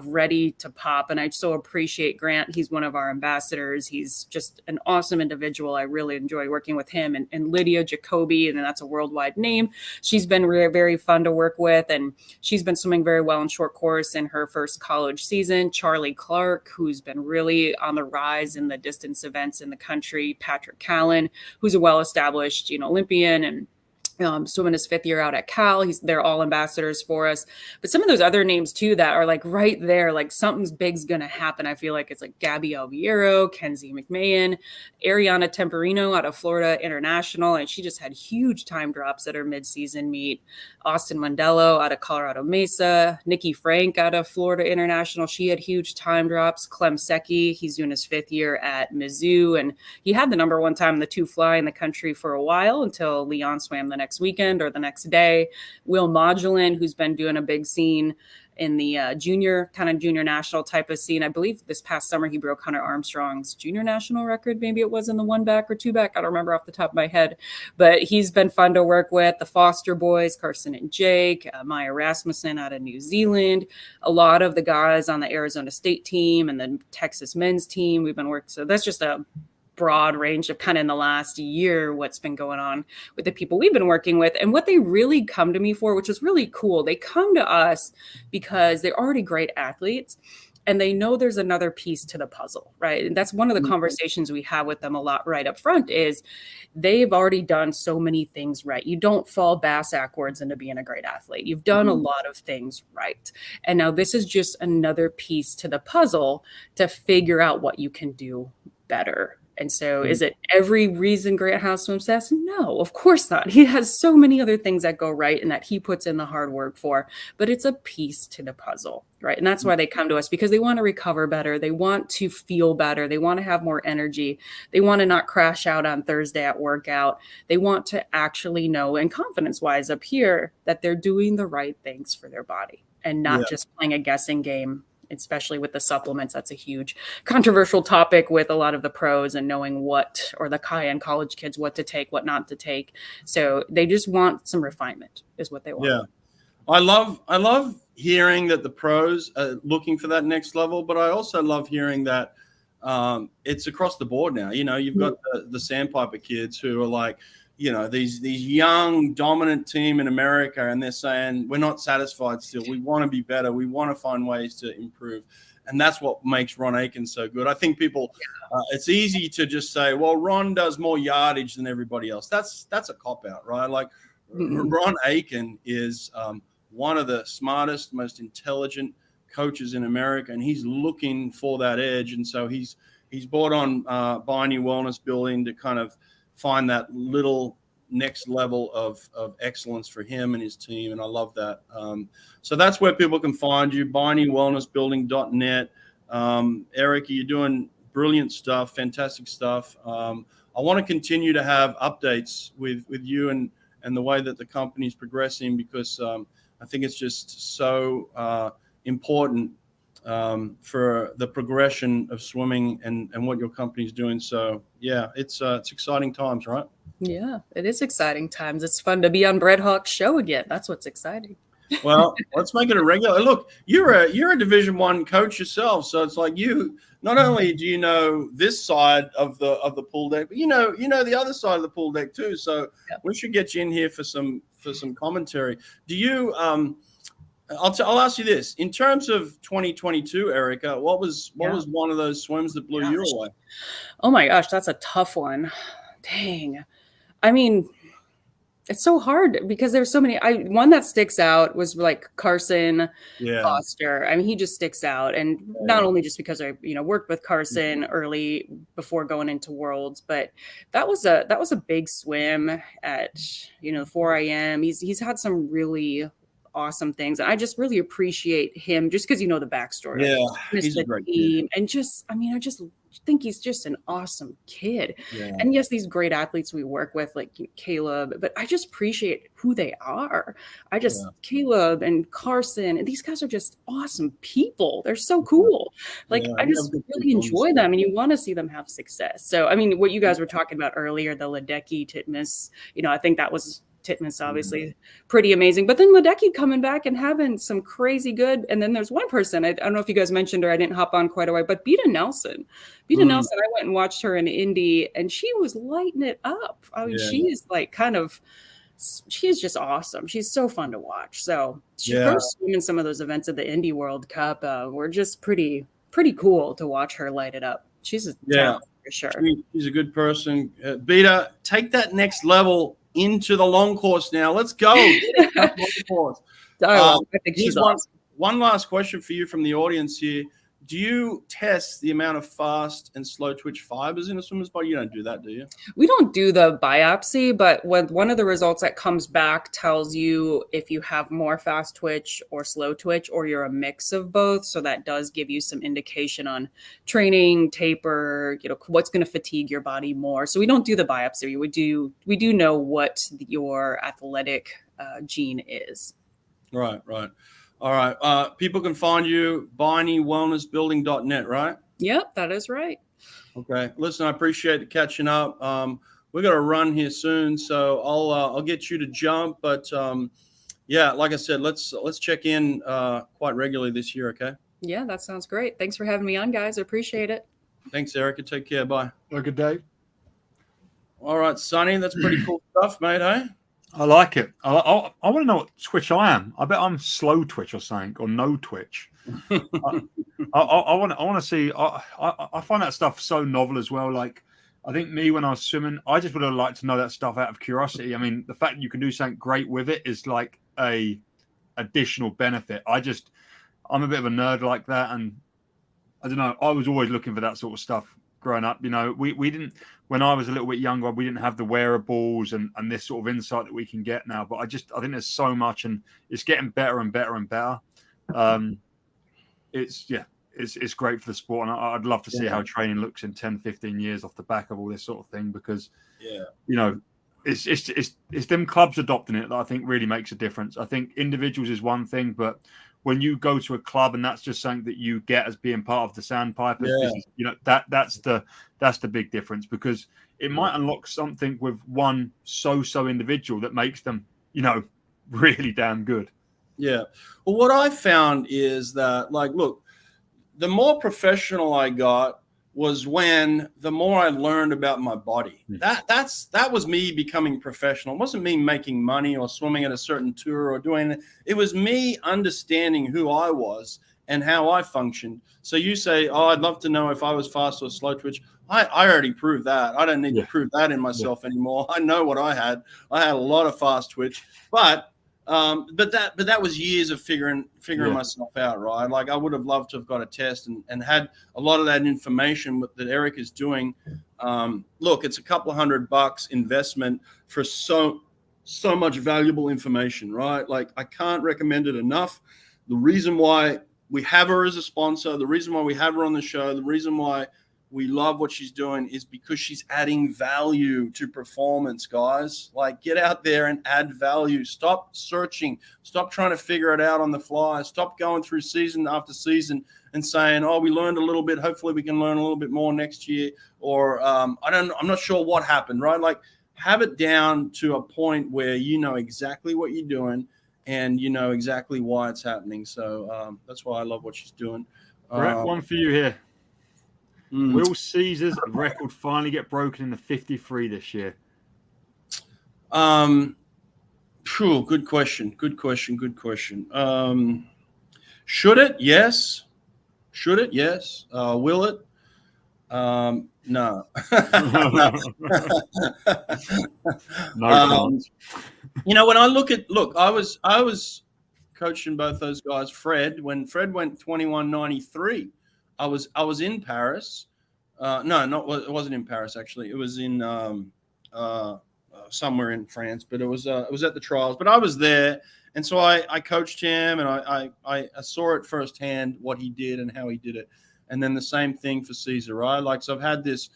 ready to pop. And I so appreciate Grant. He's one of our ambassadors. He's just an awesome individual. I really enjoy working with him, and Lydia Jacoby, and that's a worldwide name. She's been very fun to work with, and she's been swimming very well in short course in her first college season. Charlie Clark, who's been really on the rise in the distance events in the country. Patrick Callan, who's a well-established, Olympian and swimming his 5th year out at Cal. They're all ambassadors for us. But some of those other names too that are like right there, like something's big's gonna happen. I feel like it's like Gabby Alviero, Kenzie McMahon, Ariana Temperino out of Florida International, and she just had huge time drops at her midseason meet. Austin Mondello out of Colorado Mesa, Nikki Frank out of Florida International, she had huge time drops. Clem Secchi, he's doing his 5th year at Mizzou, and he had the number 1 time in the 2 fly in the country for a while until Leon swam the next weekend or the next day. Will Modulin, who's been doing a big scene in the junior national type of scene. I believe this past summer he broke Hunter Armstrong's junior national record. Maybe it was in the 1 back or 2 back. I don't remember off the top of my head, but he's been fun to work with. The Foster boys, Carson and Jake, Maya Rasmussen out of New Zealand, a lot of the guys on the Arizona State team and the Texas men's team we've been working. So that's just a broad range of kind of in the last year what's been going on with the people we've been working with. And what they really come to me for, which is really cool, they come to us because they're already great athletes and they know there's another piece to the puzzle, right? And that's one of the conversations we have with them a lot right up front is they've already done so many things right. You don't fall bass backwards into being a great athlete. You've done a lot of things right. And now this is just another piece to the puzzle to figure out what you can do better. And so is it every reason Grant House swims fast? No, of course not. He has so many other things that go right and that he puts in the hard work for, but it's a piece to the puzzle, right? And that's why they come to us, because they want to recover better. They want to feel better. They want to have more energy. They want to not crash out on Thursday at workout. They want to actually know, and confidence-wise up here, that they're doing the right things for their body and not just playing a guessing game. Especially with the supplements, that's a huge controversial topic with a lot of the pros and knowing what, or the cayenne college kids, what to take, what not to take. So they just want some refinement is what they want. Yeah. I love hearing that the pros are looking for that next level, but I also love hearing that it's across the board now. You've got the Sandpiper kids who are like, these young dominant team in America, and they're saying we're not satisfied still. We want to be better. We want to find ways to improve, and that's what makes Ron Aiken so good. I think people, it's easy to just say, well, Ron does more yardage than everybody else. That's a cop out, right? Like Ron Aiken is one of the smartest, most intelligent coaches in America, and he's looking for that edge, and so he's brought on Beine Wellness Building to kind of find that little next level of excellence for him and his team. And I love that. So that's where people can find you, BeineWellnessBuilding.net. Erica, you're doing brilliant stuff, fantastic stuff. I want to continue to have updates with you and the way that the company is progressing, because I think it's just so important for the progression of swimming and what your company's doing. So yeah, it's exciting times, right? Yeah, it is exciting times. It's fun to be on Brett Hawk's show again. That's what's exciting. Well, let's make it a regular. Look, you're a Division I coach yourself, so it's like you not only do you know this side of the pool deck, but you know the other side of the pool deck too. So we should get you in here for some commentary. Do you? I'll ask you this: in terms of 2022, Erica, what was one of those swims that blew you away? Oh my gosh, that's a tough one. Dang, I mean, it's so hard because there's so many. One that sticks out was like Carson Foster. I mean, he just sticks out, and not only just because I worked with Carson early before going into Worlds, but that was a big swim at 4 a.m. He's had some really awesome things, and I just really appreciate him just because the backstory. Yeah, he's a great kid. And I just think he's just an awesome kid. And yes, these great athletes we work with, like Caleb, but I just appreciate who they are. Caleb and Carson, and these guys are just awesome people. They're so cool. Like I just really enjoy them, and you want to see them have success. So I mean, what you guys were talking about earlier, the Ledecky Titmus, I think that was Titmus, obviously pretty amazing, but then Ledecky coming back and having some crazy good. And then there's one person, I don't know if you guys mentioned her, I didn't hop on quite a while, but Beta Nelson, I went and watched her in Indy, and she was lighting it up. I mean, she is like she is just awesome. She's so fun to watch. So her swim in some of those events of the Indy World Cup were just pretty cool to watch her light it up. She's a talent for sure. She's a good person. Beta, take that next level into the long course now. Let's go. I think she's awesome. One last question for you from the audience here. Do you test the amount of fast and slow twitch fibers in a swimmer's body? You don't do that, do you? We don't do the biopsy, but one of the results that comes back tells you if you have more fast twitch or slow twitch, or you're a mix of both. So that does give you some indication on training, taper, what's going to fatigue your body more. So we don't do the biopsy. We do know what your athletic gene is. Right. All right. People can find you, BeineWellnessBuilding.net, right? Yep, that is right. Okay. Listen, I appreciate catching up. We got to run here soon, so I'll get you to jump. But like I said, let's check in quite regularly this year. Okay. Yeah, that sounds great. Thanks for having me on, guys. I appreciate it. Thanks, Erica. Take care. Bye. Have a good day. All right, Sonny. That's pretty cool stuff, mate. Hey. I like it. I want to know what twitch I am. I bet I'm slow twitch or something, or no twitch. I want to see. I find that stuff so novel as well. Like, I think when I was swimming, I just would have liked to know that stuff out of curiosity. I mean, the fact that you can do something great with it is like a additional benefit. I'm a bit of a nerd like that, and I don't know. I was always looking for that sort of stuff growing up. We didn't. When I was a little bit younger, we didn't have the wearables and this sort of insight that we can get now. But I think there's so much, and it's getting better and better and better. It's great for the sport, and I'd love to see how training looks in 10, 15 years off the back of all this sort of thing, because it's them clubs adopting it that I think really makes a difference. I think individuals is one thing, but when you go to a club and that's just something that you get as being part of the Sandpipers, that's the big difference, because it might unlock something with one so individual that makes them, really damn good. Yeah. Well, what I found is that, like, look, the more professional I got was when the more I learned about my body. That was me becoming professional. It wasn't me making money or swimming at a certain tour or doing it. It was me understanding who I was and how I functioned. So you say, I'd love to know if I was fast or slow twitch. I already proved that. I don't need to prove that in myself anymore. I know what I had. I had a lot of fast twitch, but that was years of figuring myself out, right? Like, I would have loved to have got a test and had a lot of that information that Eric is doing. Look, it's a couple of $100 investment for so much valuable information, right? Like, I can't recommend it enough. The reason why we have her as a sponsor, the reason why we have her on the show, the reason why we love what she's doing is because she's adding value to performance, guys. Like, get out there and add value. Stop searching. Stop trying to figure it out on the fly. Stop going through season after season and saying, oh, we learned a little bit. Hopefully we can learn a little bit more next year. Or I'm not sure what happened, right? Like, have it down to a point where you know exactly what you're doing and you know exactly why it's happening. So that's why I love what she's doing. Brett, one for you here. Will Caesar's record finally get broken in the 53 this year? Good question. Should it? Yes. Should it? Yes. Will it? No. No chance. You know, when I look, I was coaching both those guys. When Fred went 21.93, I was in Paris. It wasn't in Paris actually. It was in somewhere in France, but it was at the trials. But I was there, and so I coached him, and I saw it firsthand what he did and how he did it. And then the same thing for Caesar, right? Like, so I've had this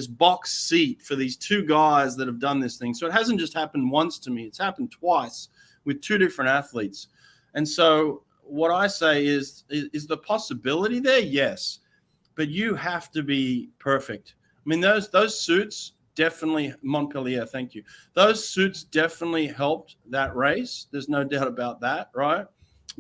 box seat for these two guys that have done this thing. So it hasn't just happened once to me; it's happened twice with two different athletes. And so what I say is the possibility there? Yes. But you have to be perfect. I mean, those suits definitely, Montpellier, thank you. Those suits definitely helped that race. There's no doubt about that, right?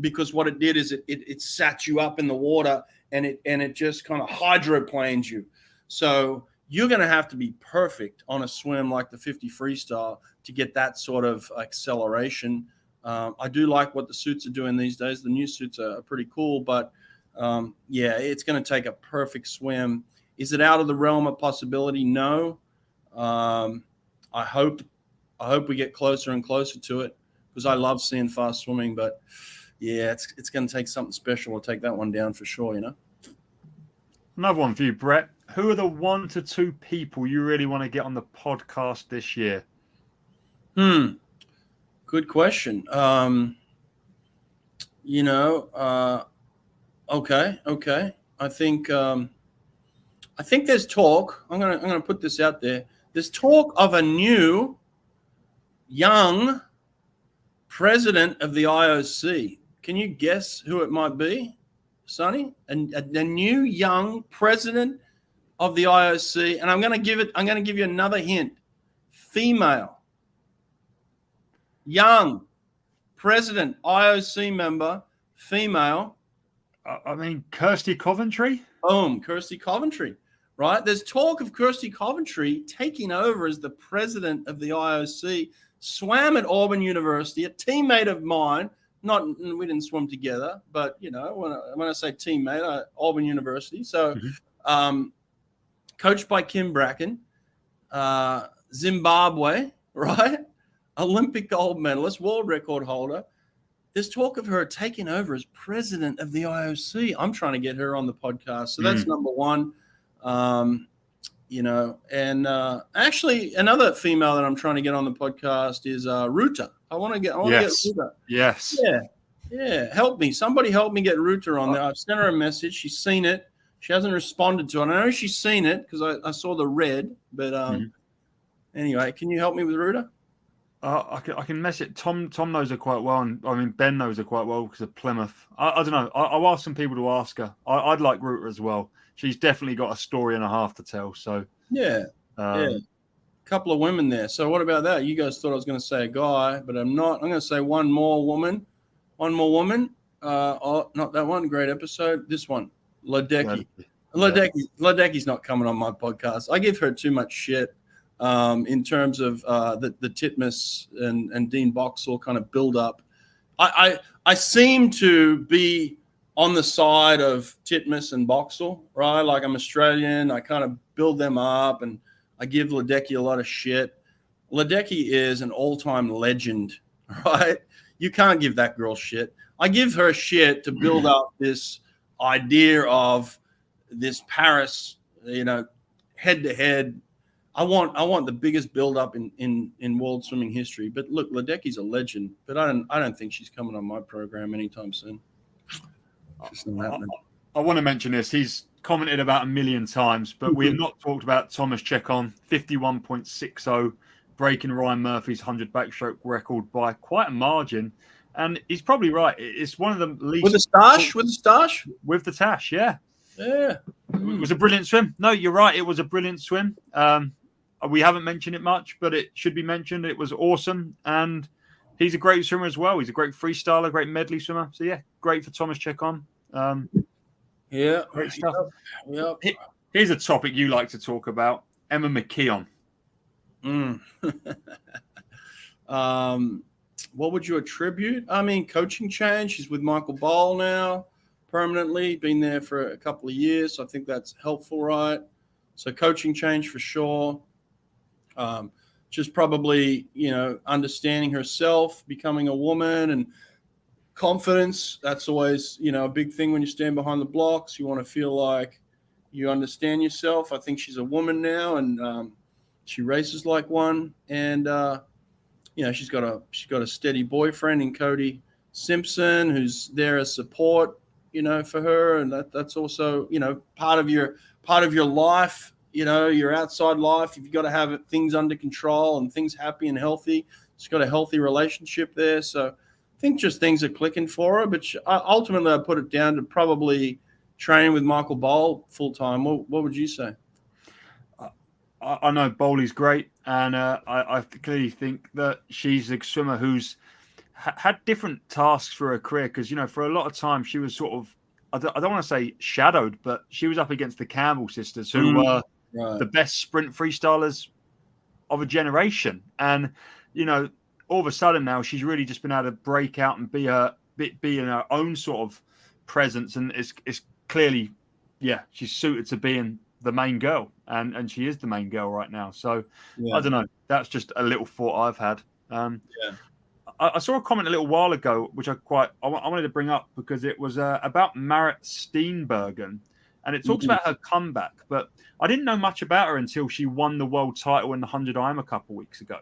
Because what it did is it sat you up in the water and it just kind of hydroplanes you. So you're going to have to be perfect on a swim like the 50 freestyle to get that sort of acceleration. I do like what the suits are doing these days. The new suits are pretty cool, but it's going to take a perfect swim. Is it out of the realm of possibility? No. I hope we get closer and closer to it because I love seeing fast swimming, but yeah, it's going to take something special to take that one down for sure, you know. Another one for you, Brett. Who are the 1 to 2 people you really want to get on the podcast this year? Good question. Okay. I think there's talk. I'm gonna put this out there. There's talk of a new young president of the IOC. Can you guess who it might be, Sonny? And a new young president of the IOC. And I'm gonna give you another hint. Female. Young president, IOC member, female. I mean, Kirsty Coventry? Boom, Kirsty Coventry, right? There's talk of Kirsty Coventry taking over as the president of the IOC. Swam at Auburn University, a teammate of mine. We didn't swim together, but, you know, when I say teammate, Auburn University. So coached by Kim Bracken, Zimbabwe, right? Olympic gold medalist, world record holder. There's talk of her taking over as president of the IOC. I'm trying to get her on the podcast. So that's number one. Actually another female that I'm trying to get on the podcast is Ruta. I want to get Ruta. Yes. Yeah. Help me. Somebody help me get Ruta on there. I've sent her a message. She's seen it. She hasn't responded to it. I know she's seen it because I saw the red, but anyway, can you help me with Ruta? I can mess it. Tom knows her quite well, and I mean Ben knows her quite well because of Plymouth. I don't know. I'll ask some people to ask her. I'd like Ruta as well. She's definitely got a story and a half to tell. So yeah. Couple of women there. So what about that? You guys thought I was going to say a guy, but I'm not. I'm going to say one more woman. Not that one. Great episode. This one, Ledecky. Ledecky's not coming on my podcast. I give her too much shit. In terms of the Titmus and Dean Boxall kind of build up. I seem to be on the side of Titmus and Boxall, right? Like, I'm Australian. I kind of build them up and I give Ledecky a lot of shit. Ledecky is an all-time legend, right? You can't give that girl shit. I give her shit to build up this idea of this Paris, head-to-head. I want the biggest build-up in world swimming history. But look, Ledecky's a legend, but I don't think she's coming on my program anytime soon. Just not happening. I want to mention this. He's commented about 1 million times, but we have not talked about Thomas Chekon, 51.60, breaking Ryan Murphy's 100 backstroke record by quite a margin. And he's probably right. It's one of the least... With a stash? With a stash? With the tash, yeah. Yeah. It was a brilliant swim. No, you're right. It was a brilliant swim. We haven't mentioned it much, but it should be mentioned. It was awesome. And he's a great swimmer as well. He's a great freestyler, great medley swimmer. So, yeah, great for Thomas Chekon. Yeah. Great stuff. Yep. Here's a topic you like to talk about. Emma McKeon. What would you attribute? I mean, coaching change. She's with Michael Bowl now permanently. Been there for a couple of years. So I think that's helpful, right? So coaching change for sure. Just probably, understanding herself, becoming a woman, and confidence. That's always, a big thing when you stand behind the blocks. You want to feel like you understand yourself. I think she's a woman now, and she races like one. And she's got a steady boyfriend in Cody Simpson, who's there as support, for her, and that's also, part of your life. Your outside life, you've got to have things under control and things happy and healthy. She's got a healthy relationship there. So I think just things are clicking for her. But ultimately, I put it down to probably training with Michael Bowl full time. What would you say? I know Bowley's great. And I clearly think that she's a swimmer who's had different tasks for her career. Because, for a lot of time, she was sort of, I don't want to say shadowed, but she was up against the Campbell sisters, who were the best sprint freestylers of a generation. And, all of a sudden now she's really just been able to break out and be in her own sort of presence. And it's clearly, she's suited to being the main girl. And she is the main girl right now. So I don't know. That's just a little thought I've had. I saw a comment a little while ago, which I wanted to bring up because it was about Marit Steenbergen. And it talks about her comeback, but I didn't know much about her until she won the world title in the 100 IM a couple of weeks ago.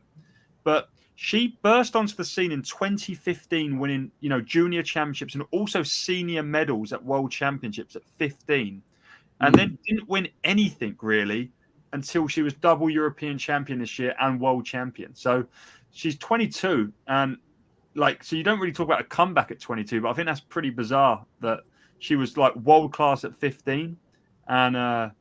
But she burst onto the scene in 2015, winning, junior championships and also senior medals at world championships at 15. And then didn't win anything really until she was double European champion this year and world champion. So she's 22. And so you don't really talk about a comeback at 22, but I think that's pretty bizarre that she was world class at 15, and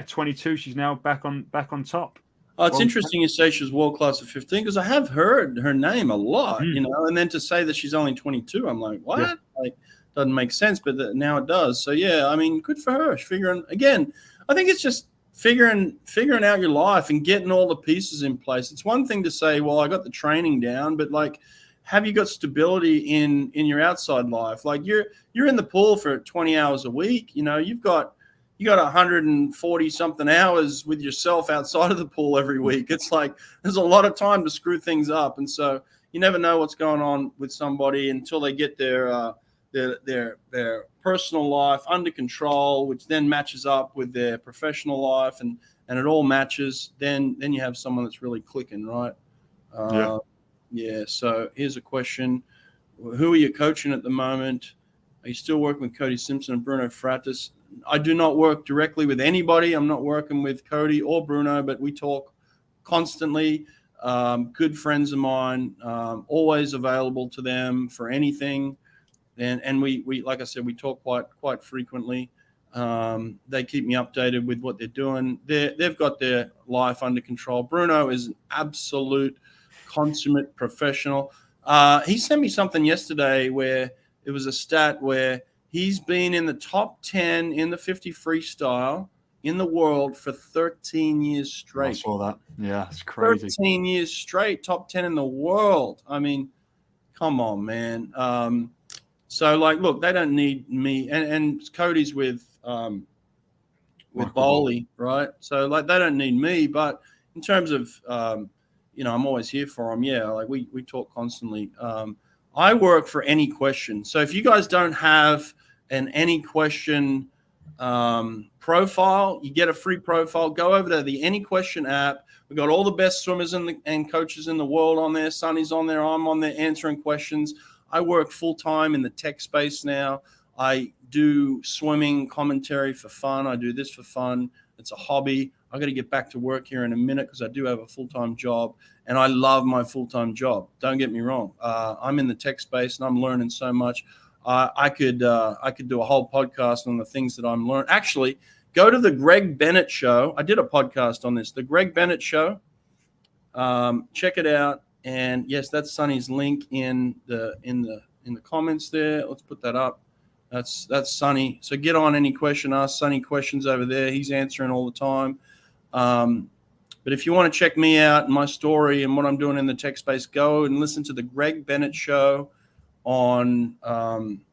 22. She's now back on top. Oh, it's interesting you say she was world class at 15 because I have heard her name a lot, and then to say that she's only 22, I'm like, what? Yeah. Doesn't make sense, but now it does. So I mean, good for her. She's figuring again. I think it's just figuring out your life and getting all the pieces in place. It's one thing to say, well, I got the training down, but have you got stability in your outside life? You're in the pool for 20 hours a week. You've got 140 something hours with yourself outside of the pool every week. It's there's a lot of time to screw things up. And so you never know what's going on with somebody until they get their personal life under control, which then matches up with their professional life and it all matches. Then you have someone that's really clicking, right? So here's a question. Who are you coaching at the moment? Are you still working with Cody Simpson and Bruno Fratis? I do not work directly with anybody. I'm not working with Cody or Bruno, but we talk constantly. Good friends of mine, always available to them for anything. And we like I said, we talk quite frequently. They keep me updated with what they're doing. They've got their life under control. Bruno is an absolute consummate professional. He sent me something yesterday where it was a stat where he's been in the top 10 in the 50 freestyle in the world for 13 years straight. I saw that. Yeah, it's crazy. 13 years straight, top 10 in the world. I mean, come on, man. So look, they don't need me. And Cody's with Bowley, right? So they don't need me. But in terms of I'm always here for them. Yeah, we talk constantly. I work for any question. So if you guys don't have an any question profile, you get a free profile. Go over to the Any Question app. We've got all the best swimmers and coaches in the world on there. Sonny's on there. I'm on there answering questions. I work full time in the tech space now. I do swimming commentary for fun. I do this for fun. It's a hobby. I got to get back to work here in a minute because I do have a full-time job, and I love my full-time job. Don't get me wrong. I'm in the tech space and I'm learning so much. I could do a whole podcast on the things that I'm learning. Actually, go to the Greg Bennett Show. I did a podcast on this. The Greg Bennett Show. Check it out. And yes, that's Sonny's link in the comments there. Let's put that up. That's Sonny. So get on any question, ask Sonny questions over there. He's answering all the time. But if you want to check me out and my story and what I'm doing in the tech space, go and listen to the Greg Bennett Show on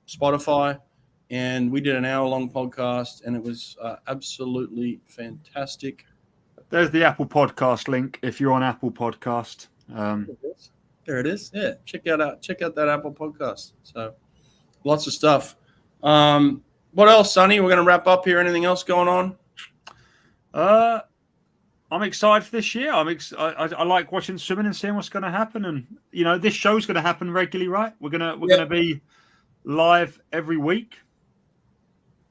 Spotify. And we did an hour-long podcast, and it was absolutely fantastic. There's the Apple Podcast link if you're on Apple Podcast. There it is. Yeah, check out that Apple Podcast. So lots of stuff. What else, Sonny? We're going to wrap up here. Anything else going on? I'm excited for this year. I like watching swimming and seeing what's going to happen. And this show's going to happen regularly, right? We're gonna be live every week.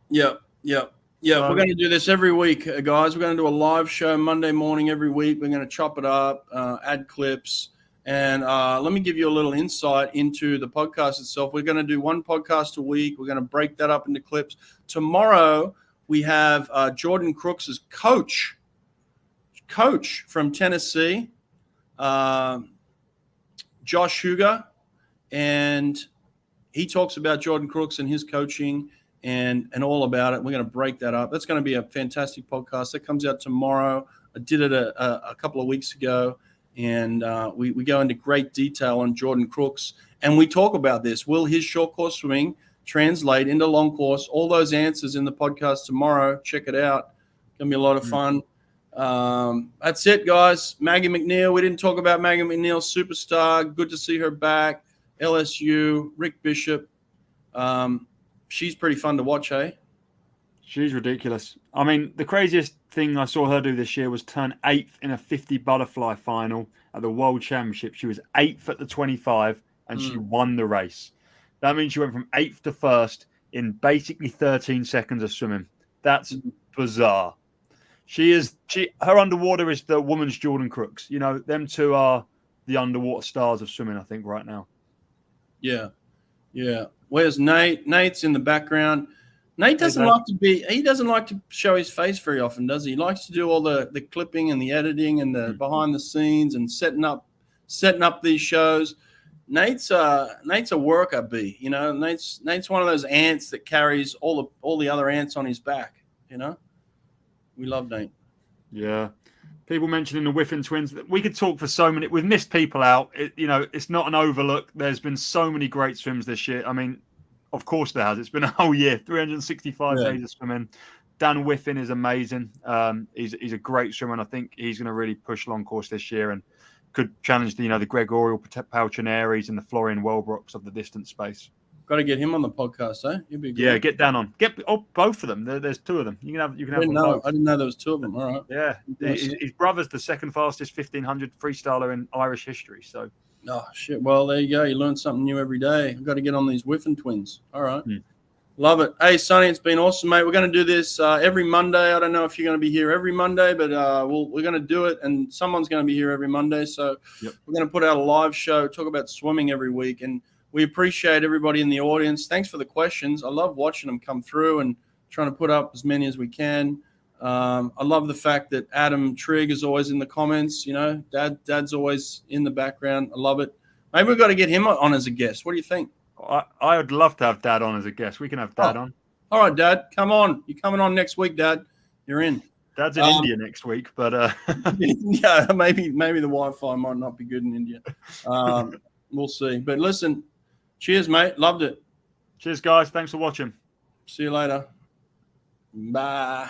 Yep. We're going to do this every week, guys. We're going to do a live show Monday morning every week. We're going to chop it up, add clips, and let me give you a little insight into the podcast itself. We're going to do one podcast a week. We're going to break that up into clips. Tomorrow we have Jordan Crooks' coach from Tennessee, Josh Huger, and he talks about Jordan Crooks and his coaching and all about it. We're going to break that up. That's going to be a fantastic podcast that comes out tomorrow. I did it a couple of weeks ago, and we go into great detail on Jordan Crooks, and we talk about this. Will his short course swimming translate into long course? All those answers in the podcast tomorrow. Check it out. It's going to be a lot of fun. That's it, guys. Maggie McNeil. We didn't talk about Maggie McNeil, superstar. Good to see her back. LSU, Rick Bishop. She's pretty fun to watch, hey? She's ridiculous. I mean, the craziest thing I saw her do this year was turn 8th in a 50 butterfly final at the World Championship. She was 8th at the 25, and she won the race. That means she went from 8th to 1st in basically 13 seconds of swimming. That's bizarre. Her underwater is the woman's Jordan Crooks. Them two are the underwater stars of swimming, I think, right now. Yeah. Where's Nate? Nate's in the background. Nate doesn't like to show his face very often, does he? He likes to do all the clipping and the editing and the behind the scenes and setting up these shows. Nate's a worker bee, Nate's one of those ants that carries all the other ants on his back, We love Nate. Yeah. People mentioning the Whiffen twins. We could talk for so many. We've missed people out. It's not an overlook. There's been so many great swims this year. I mean, of course there has. It's been a whole year, 365 days of swimming. Dan Whiffen is amazing. He's a great swimmer, and I think he's going to really push long course this year and could challenge the Gregorial Paltrinaries and the Florian Wellbrooks of the distance space. Got to get him on the podcast, eh? He'd be good. Yeah, get Dan on. Get both of them. There's two of them. You can have. I didn't know there was two of them. All right. Yeah, his brother's the second fastest 1500 freestyler in Irish history. So. Oh shit! Well, there you go. You learn something new every day. I've got to get on these Whiffen twins. All right. Love it. Hey, Sonny, it's been awesome, mate. We're going to do this every Monday. I don't know if you're going to be here every Monday, but we're going to do it, and someone's going to be here every Monday. So we're going to put out a live show, talk about swimming every week, and we appreciate everybody in the audience. Thanks for the questions. I love watching them come through and trying to put up as many as we can. I love the fact that Adam Trigg is always in the comments. Dad's always in the background. I love it. Maybe we've got to get him on as a guest. What do you think? I would love to have Dad on as a guest. We can have Dad on. All right, Dad, come on. You're coming on next week, Dad. You're in. Dad's in India next week, but yeah, maybe the Wi-Fi might not be good in India. We'll see. But listen, cheers, mate. Loved it. Cheers, guys. Thanks for watching. See you later. Bye.